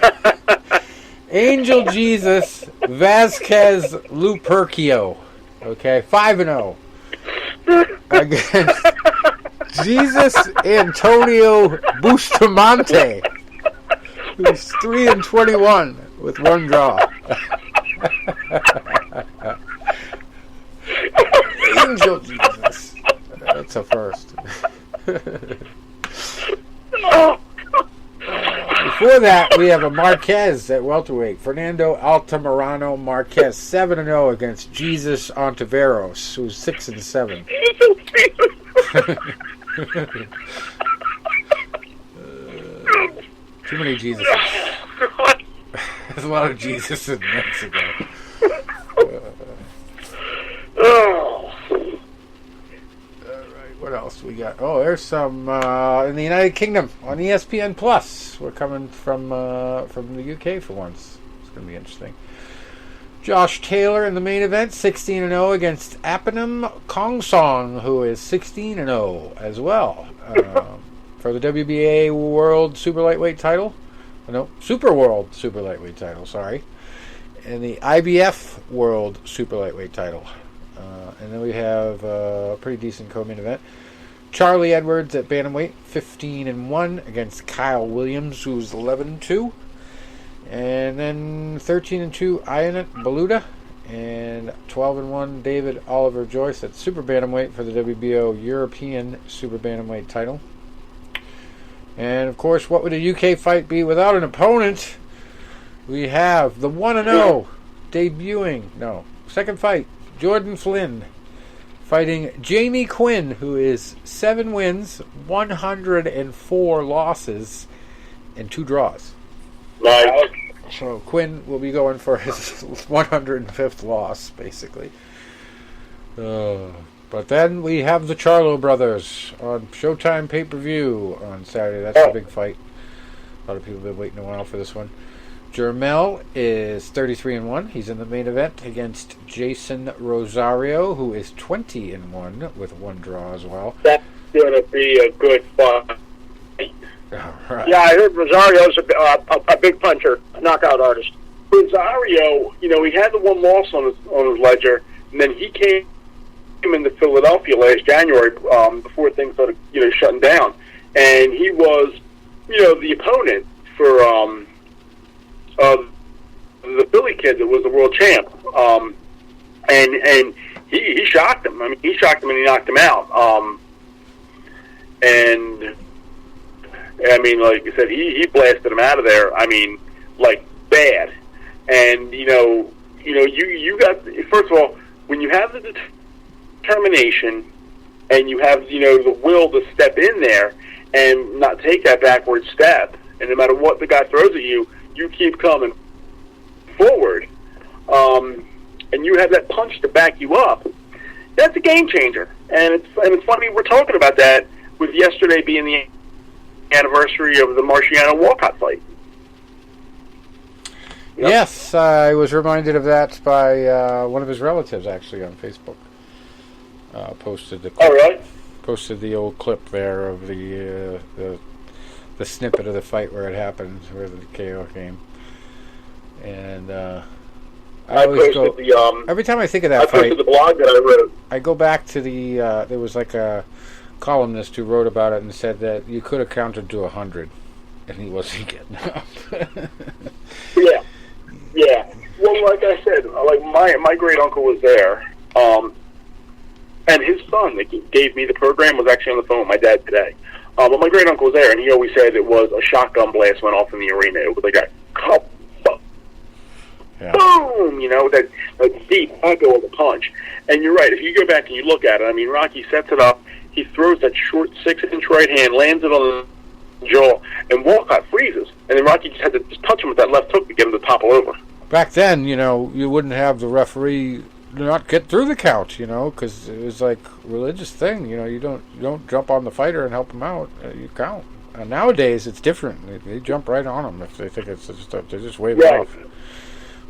Angel Jesus Vasquez Lupercio. Okay, 5-0. Against Jesus Antonio Bustamante, who's 3-21 with 1 draw. Angel Jesus. That's a first. Before that, we have a Marquez at welterweight. Fernando Altamirano Marquez, 7-0 against Jesus Ontiveros, who's 6-7. Too many Jesuses. There's a lot of Jesus in Mexico. What else we got? Oh, there's some in the United Kingdom on ESPN Plus. We're coming from the UK for once. It's going to be interesting. Josh Taylor in the main event, 16-0 against Apanam Kongsong, who is 16-0 as well for the WBA World Super Lightweight title. No, Super World Super Lightweight title. Sorry, and the IBF World Super Lightweight title. And then we have a pretty decent co-main event. Charlie Edwards at bantamweight, 15-1 against Kyle Williams, who's 11-2. And then 13-2 Ionut Baluta And 12-1, David Oliver Joyce at Super Bantamweight for the WBO European Super Bantamweight title. And, of course, what would a UK fight be without an opponent? We have the 1-0 second fight, Jordan Flynn fighting Jamie Quinn, who is 7 wins, 104 losses, and 2 draws. Nice. So Quinn will be going for his 105th loss, basically. But then we have the Charlo brothers on Showtime pay-per-view on Saturday. That's a big fight. A lot of people have been waiting a while for this one. Jermel is 33-1. He's in the main event against Jason Rosario, who is 20-1 with 1 draw as well. That's going to be a good fight. Right. Yeah, I heard Rosario's a big puncher, a knockout artist. Rosario, he had the 1 loss on his ledger, and then he came into Philadelphia last January before things started, shutting down, and he was, the opponent for the Philly kid that was the world champ, and he shocked him. I mean, he shocked him and he knocked him out. And I mean, like I said, he blasted him out of there. I mean, like bad. And you got, first of all, when you have the determination and you have the will to step in there and not take that backward step, and no matter what the guy throws at you, you keep coming forward, and you have that punch to back you up. That's a game changer, and it's funny we're talking about that with yesterday being the anniversary of the Marciano-Walcott fight. Yep. Yes, I was reminded of that by one of his relatives, actually, on Facebook. Posted the clip, Oh, really? Posted the old clip there of the snippet of the fight where it happened, where the KO came. And I always go, every time I think of that fight, posted the blog that I wrote. I go back to the there was like a columnist who wrote about it and said that you could have counted to 100 and he wasn't getting up. Yeah. Well, like I said, like my great uncle was there, and his son that gave me the program was actually on the phone with my dad today. But my great uncle was there, and he always said it was a shotgun blast went off in the arena. It was like a boom, that deep echo of the punch. And you're right. If you go back and you look at it, I mean, Rocky sets it up. He throws that short 6-inch right hand, lands it on the jaw, and Walcott freezes. And then Rocky just had to just touch him with that left hook to get him to topple over. Back then, you wouldn't have the referee not get through the count, because it was like a religious thing. You don't jump on the fighter and help him out. You count. Nowadays, it's different. They jump right on him if they think it's just they just wave it off.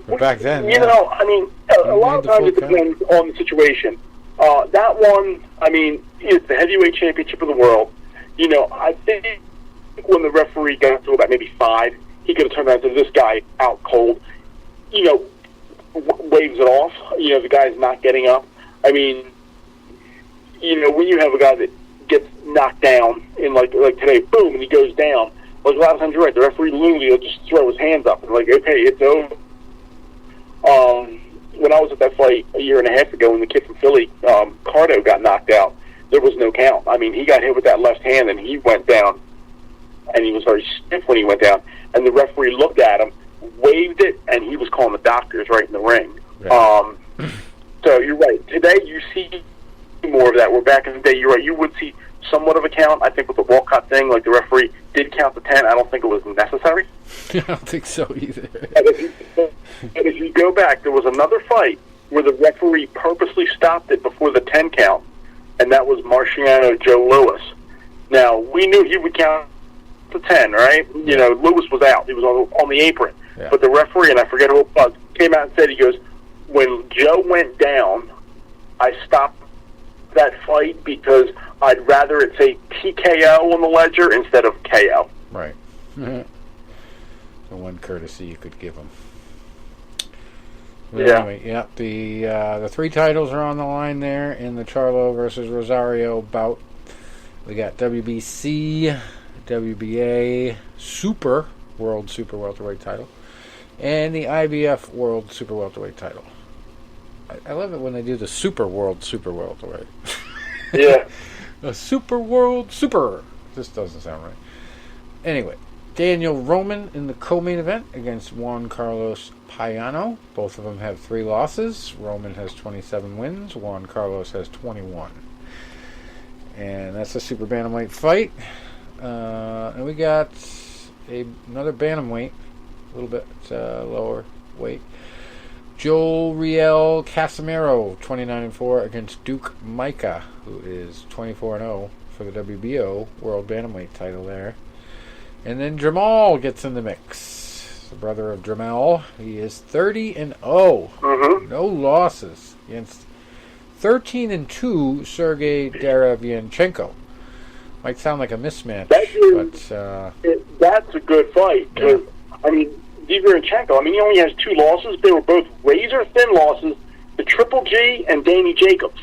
But back then, I mean, a lot of times it depends on the situation. That one, I mean, it's the heavyweight championship of the world. I think when the referee got to about maybe 5, he could have turned around to this guy out cold. Waves it off. The guy's not getting up. I mean, when you have a guy that gets knocked down in like today, boom, and he goes down. Like a lot of times you're right. The referee literally will just throw his hands up and like, okay, it's over. When I was at that fight a year and a half ago, when the kid from Philly, Cardo, got knocked out, there was no count. I mean, he got hit with that left hand and he went down, and he was very stiff when he went down. And the referee looked at him, waved it, and he was calling the doctors right in the ring. Yeah. So you're right. Today you see more of that. Where back in the day, you're right. You would see somewhat of a count. I think with the Walcott thing, like the referee did count to 10. I don't think it was necessary. I don't think so either. And if you go back, there was another fight where the referee purposely stopped it before the 10 count, and that was Marciano Joe Louis. Now, we knew he would count to 10, right? Louis was out. He was on the apron. Yeah. But the referee, and I forget who it was, came out and said, he goes, when Joe went down, I stopped that fight because I'd rather it say TKO on the ledger instead of KO. Right. The one courtesy you could give him. But anyway, the 3 titles are on the line there in the Charlo versus Rosario bout. We got WBC, WBA, World Super Welterweight title, and the IBF World Super Welterweight title. I love it when they do the super world, right? Yeah. A super world, super. This doesn't sound right. Anyway, Daniel Roman in the co-main event against Juan Carlos Payano. Both of them have 3 losses. Roman has 27 wins. Juan Carlos has 21. And that's a super bantamweight fight. And we got another bantamweight, a little bit lower weight. Joel Riel Casimiro, 29-4 against Duke Micah, who is 24-0 for the WBO World Bantamweight title there. And then Jamal gets in the mix. The brother of Jamal. He is 30-0. Mm-hmm. No losses against 13-2 Sergey Derevyanchenko. Might sound like a mismatch, but that's a good fight. Yeah. I mean, Derevyanchenko, he only has 2 losses. They were both razor-thin losses to Triple G and Danny Jacobs.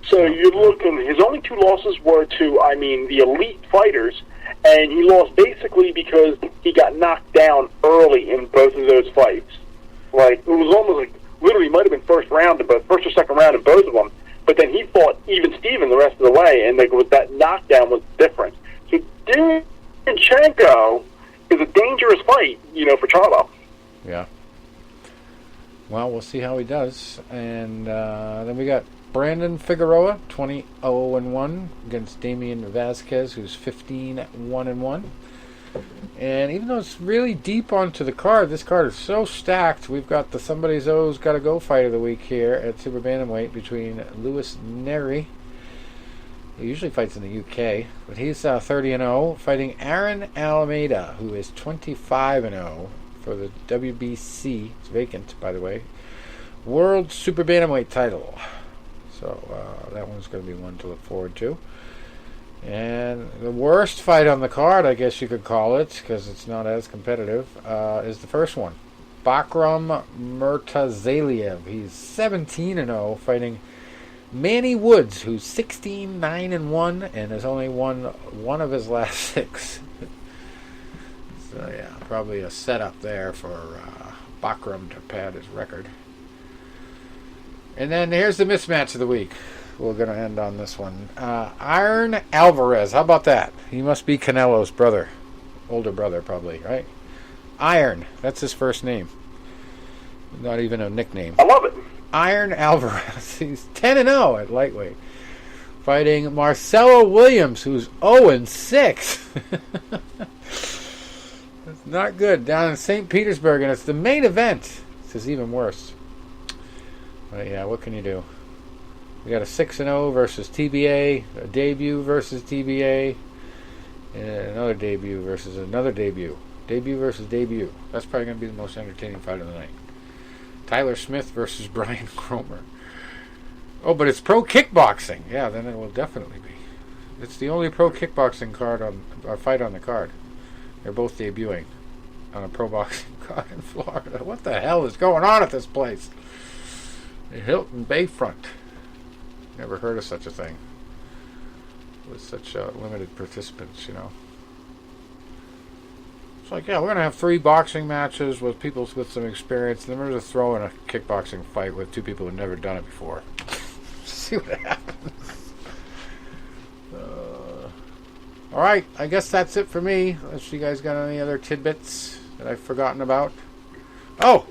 So you're looking, his only 2 losses were to, the elite fighters, and he lost basically because he got knocked down early in both of those fights. Like, it was almost like, literally might have been first or second round in both of them, but then he fought even Steven the rest of the way, and that knockdown was different. So Derevyanchenko is a dangerous fight, for Charlo. yeah. Well, we'll see how he does. And then we got Brandon Figueroa, 20-0-1 against Damian Vasquez, who's 15-1-1. And even though it's really deep onto the card, this card is so stacked. We've got the Somebody's O's Gotta Go fight of the week here at Super Bantamweight between Louis Neri. He usually fights in the UK, but he's 30-0, fighting Aaron Alameda, who is 25-0 for the WBC. It's vacant, by the way. World Super Bantamweight title. So that one's going to be one to look forward to. And the worst fight on the card, I guess you could call it, because it's not as competitive, is the first one. Bakram Murtazaliev. He's 17-0, fighting Manny Woods, who's 16-9-1, and has only won one of his last 6. So yeah, probably a setup there for Bakram to pad his record. And then here's the mismatch of the week. We're going to end on this one. Iron Alvarez. How about that? He must be Canelo's brother. Older brother, probably, right? Iron. That's his first name. Not even a nickname. I love it. Iron Alvarez. He's 10-0 at lightweight. Fighting Marcelo Williams, who's 0-6. That's not good. Down in St. Petersburg, and it's the main event. This is even worse. But yeah, what can you do? We got a 6-0 versus TBA, a debut versus TBA, and another debut versus another debut. Debut versus debut. That's probably going to be the most entertaining fight of the night. Tyler Smith versus Brian Cromer. Oh, but it's pro kickboxing. Yeah, then it will definitely be. It's the only pro kickboxing fight on the card. They're both debuting on a pro boxing card in Florida. What the hell is going on at this place? The Hilton Bayfront. Never heard of such a thing. With such limited participants, It's like, yeah, we're going to have 3 boxing matches with people with some experience, and then we're going to throw in a kickboxing fight with 2 people who've never done it before. See what happens. All right, I guess that's it for me. Unless you guys got any other tidbits that I've forgotten about. Oh!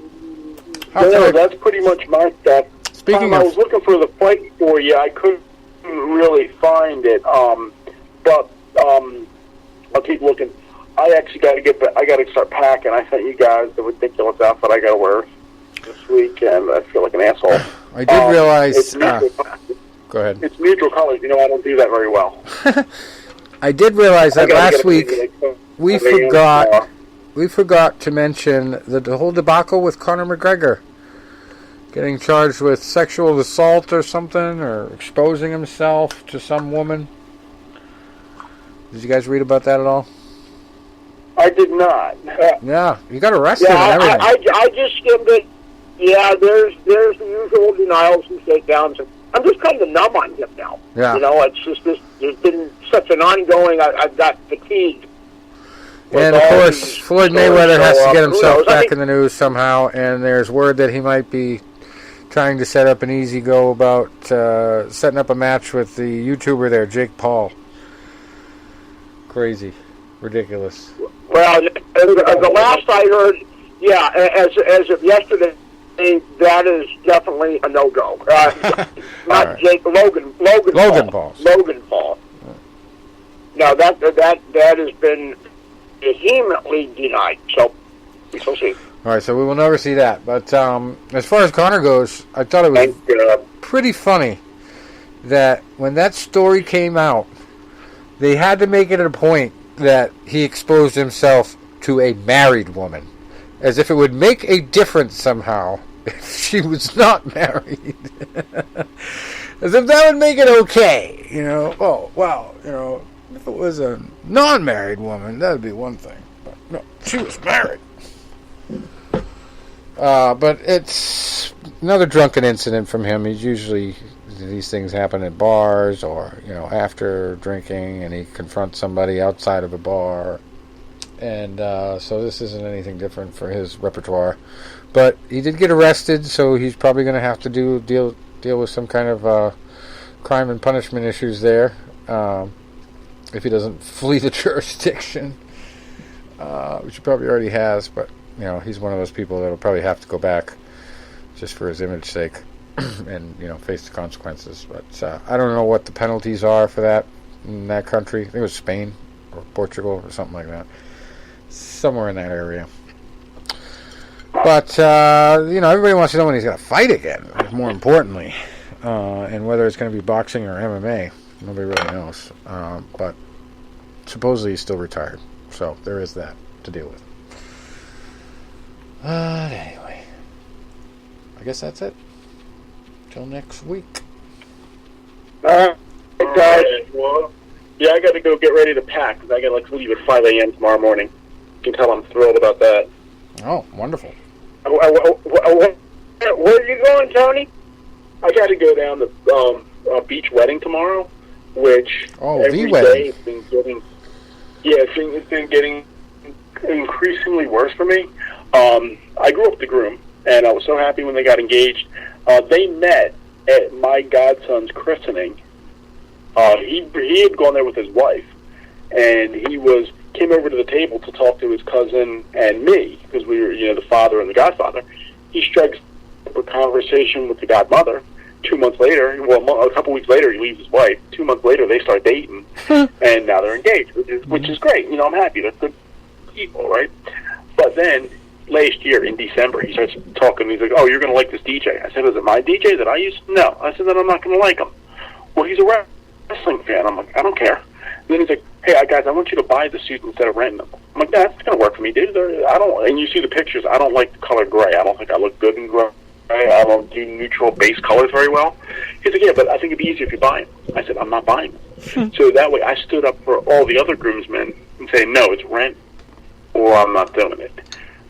No, that's pretty much my stuff. Speaking I of... was looking for the fight for you. I couldn't really find it. But I'll keep looking. I actually got to I got to start packing. I sent you guys the ridiculous outfit I got to wear this week, and I feel like an asshole. I did realize... It's go ahead. It's neutral colors. I don't do that very well. I did realize that last week we forgot to mention the whole debacle with Conor McGregor getting charged with sexual assault or something, or exposing himself to some woman. Did you guys read about that at all? I did not. Yeah, he got arrested and everything. I just skimmed it. Yeah, there's the usual denials and takedowns. I'm just kind of numb on him now. Yeah. It's just there's been such an ongoing. I've got fatigued. And of course, Floyd Mayweather has to get himself back in the news somehow. And there's word that he might be trying to set up an easy go about setting up a match with the YouTuber there, Jake Paul. Crazy. Ridiculous. Well, the last I heard, yeah, as of yesterday, that is definitely a no-go. Not right. Jake, Logan Paul. Logan Paul. No, that has been vehemently denied. So we shall see. All right, so we will never see that. But as far as Conor goes, I thought it was pretty funny that when that story came out, they had to make it a point that he exposed himself to a married woman, as if it would make a difference somehow if she was not married. As if that would make it okay, you know. Oh, wow, you know, if it was a non-married woman, that would be one thing. But no, she was married. But it's another drunken incident from him. He's usually, these things happen at bars or, you know, after drinking, and he confronts somebody outside of a bar. And so this isn't anything different for his repertoire. But he did get arrested, so he's probably going to have to deal with some kind of crime and punishment issues there, if he doesn't flee the jurisdiction, which he probably already has. But you know, he's one of those people that'll probably have to go back just for his image's sake and, you know, face the consequences. But I don't know what the penalties are for that in that country. I think it was Spain or Portugal or something like that. Somewhere in that area. But, you know, everybody wants to know when he's going to fight again, more importantly. And whether it's going to be boxing or MMA. Nobody really knows. But supposedly he's still retired. So there is that to deal with. Anyway, I guess that's it. Till next week. Guys. Well, yeah, I got to go get ready to pack because I got to leave at 5 a.m. tomorrow morning. You can tell I'm thrilled about that. Oh, wonderful. Where are you going, Tony? I got to go down to a beach wedding tomorrow, which every day it's been getting. Yeah, it's been getting increasingly worse for me. I grew up with the groom, and I was so happy when they got engaged. They met at my godson's christening. He had gone there with his wife, and he came over to the table to talk to his cousin and me, because we were, you know, the father and the godfather. He strikes up a conversation with the godmother. 2 months later, a couple weeks later, he leaves his wife. 2 months later, they start dating, and now they're engaged, which is great. You know, I'm happy. They're good people, right? But then last year in December, he starts talking. He's like, "Oh, you're going to like this DJ." I said, "Is it my DJ that I use?" "No." I said, "Then I'm not going to like him." "Well, he's a wrestling fan." I'm like, "I don't care." And then he's like, "Hey, guys, I want you to buy the suits instead of renting them." I'm like, "That's going to work for me, dude. I don't." And you see the pictures. I don't like the color gray. I don't think I look good in gray. I don't do neutral base colors very well. He's like, "Yeah, but I think it'd be easier if you buy them." I said, "I'm not buying them." So that way, I stood up for all the other groomsmen and say, "No, it's rent, or I'm not doing it."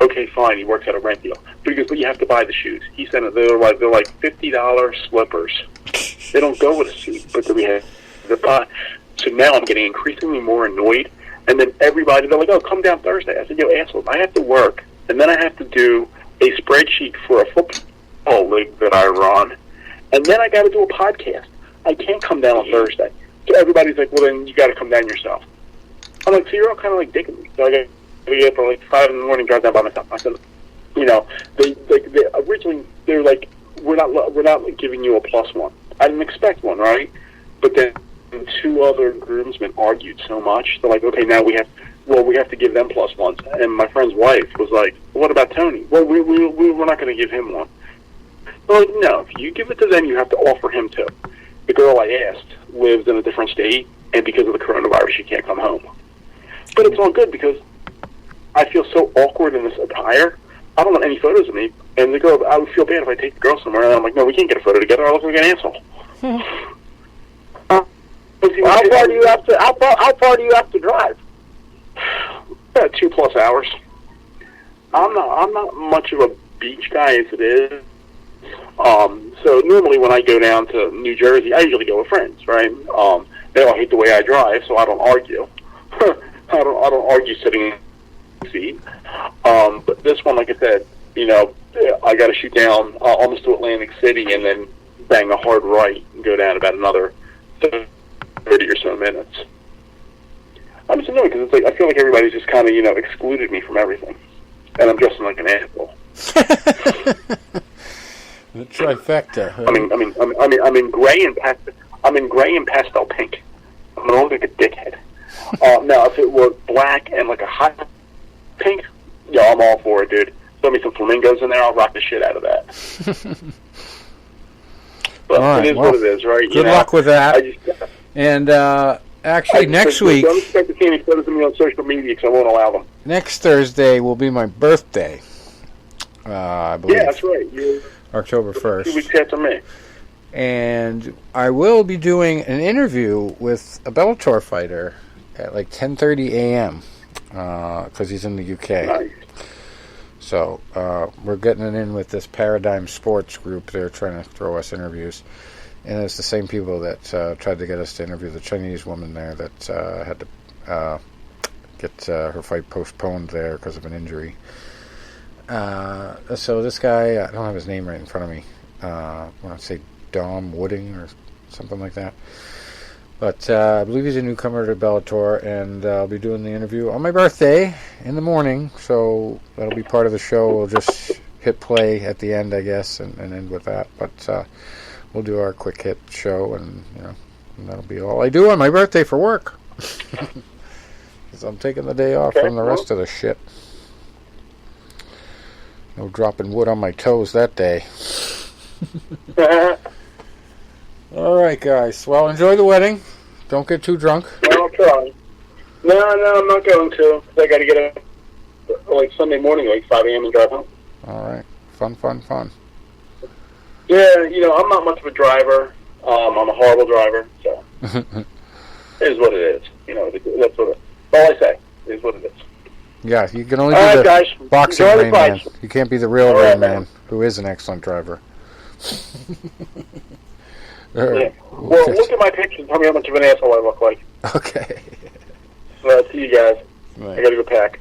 Okay, fine. He works out a rent deal. But he goes, "But you have to buy the shoes." He said they're like $50 slippers. They don't go with a suit, but we have to buy. So now I'm getting increasingly more annoyed. And then everybody, they're like, "Oh, come down Thursday." I said, "Yo, assholes, I have to work, and then I have to do a spreadsheet for a football league that I run, and then I got to do a podcast. I can't come down on Thursday." So everybody's like, "Well, then you got to come down yourself." I'm like, "So you're all kind of like digging me." So I got to get up at like 5 in the morning, drive down by myself. I said, "You know, they originally they're like, we're not giving you a +1." I didn't expect one, right? But then two other groomsmen argued so much. They're like, "Okay, now we have to give them +1s." And my friend's wife was like, "What about Tony?" "Well, we're not going to give him one." They're like, "No, if you give it to them, you have to offer him too." The girl I asked lives in a different state, and because of the coronavirus, she can't come home. But it's all good because I feel so awkward in this attire. I don't want any photos of me. And the girl, I would feel bad if I take the girl somewhere, and I'm like, "No, we can't get a photo together. I look like an asshole." How far do you have to drive? 2+ hours. I'm not much of a beach guy as it is. So normally when I go down to New Jersey, I usually go with friends, right? They all hate the way I drive, so I don't argue. I don't argue sitting in the seat. But this one, like I said, I got to shoot down almost to Atlantic City and then bang a hard right and go down about another 30 or so minutes. I'm just annoyed because it's like I feel like everybody's just kind of excluded me from everything, and I'm dressing like an asshole. The trifecta. Huh? I'm in gray and pastel. I'm in gray and pastel pink. I'm gonna look like a dickhead. Now, if it were black and like a hot pink, I'm all for it, dude. Throw me some flamingos in there. I'll rock the shit out of that. But right, it is what it is, right? Good luck with that. And actually, next week... Don't expect to see any photos of me on social media because I won't allow them. Next Thursday will be my birthday, I believe. Yeah, that's right. You're October 1st. 2 weeks after me. And I will be doing an interview with a Bellator fighter at like 10:30 a.m. Because he's in the UK. Nice. So we're getting it in with this Paradigm Sports group. They're trying to throw us interviews. And it's the same people that tried to get us to interview the Chinese woman there that had to get her fight postponed there because of an injury. So this guy, I don't have his name right in front of me. I want to say Dom Wooding or something like that. But I believe he's a newcomer to Bellator, and I'll be doing the interview on my birthday in the morning, so that'll be part of the show. We'll just hit play at the end, I guess, and end with that. But we'll do our quick hit show, and and that'll be all I do on my birthday for work. Because I'm taking the day off from the rest of the shit. No dropping wood on my toes that day. All right, guys. Well, enjoy the wedding. Don't get too drunk. I'll try. No, I'm not going to. I got to get up like Sunday morning, like 5 a.m. and drive home. All right. Fun. Yeah, I'm not much of a driver. I'm a horrible driver, so it is what it is. That's all I say. It is what it is. Yeah, you can only be the guys, boxing Rain Man. You can't be the real Rain Man, who is an excellent driver. Yeah. Well, look at my picture and tell me how much of an asshole I look like. Okay. See you guys. Right. I gotta go pack.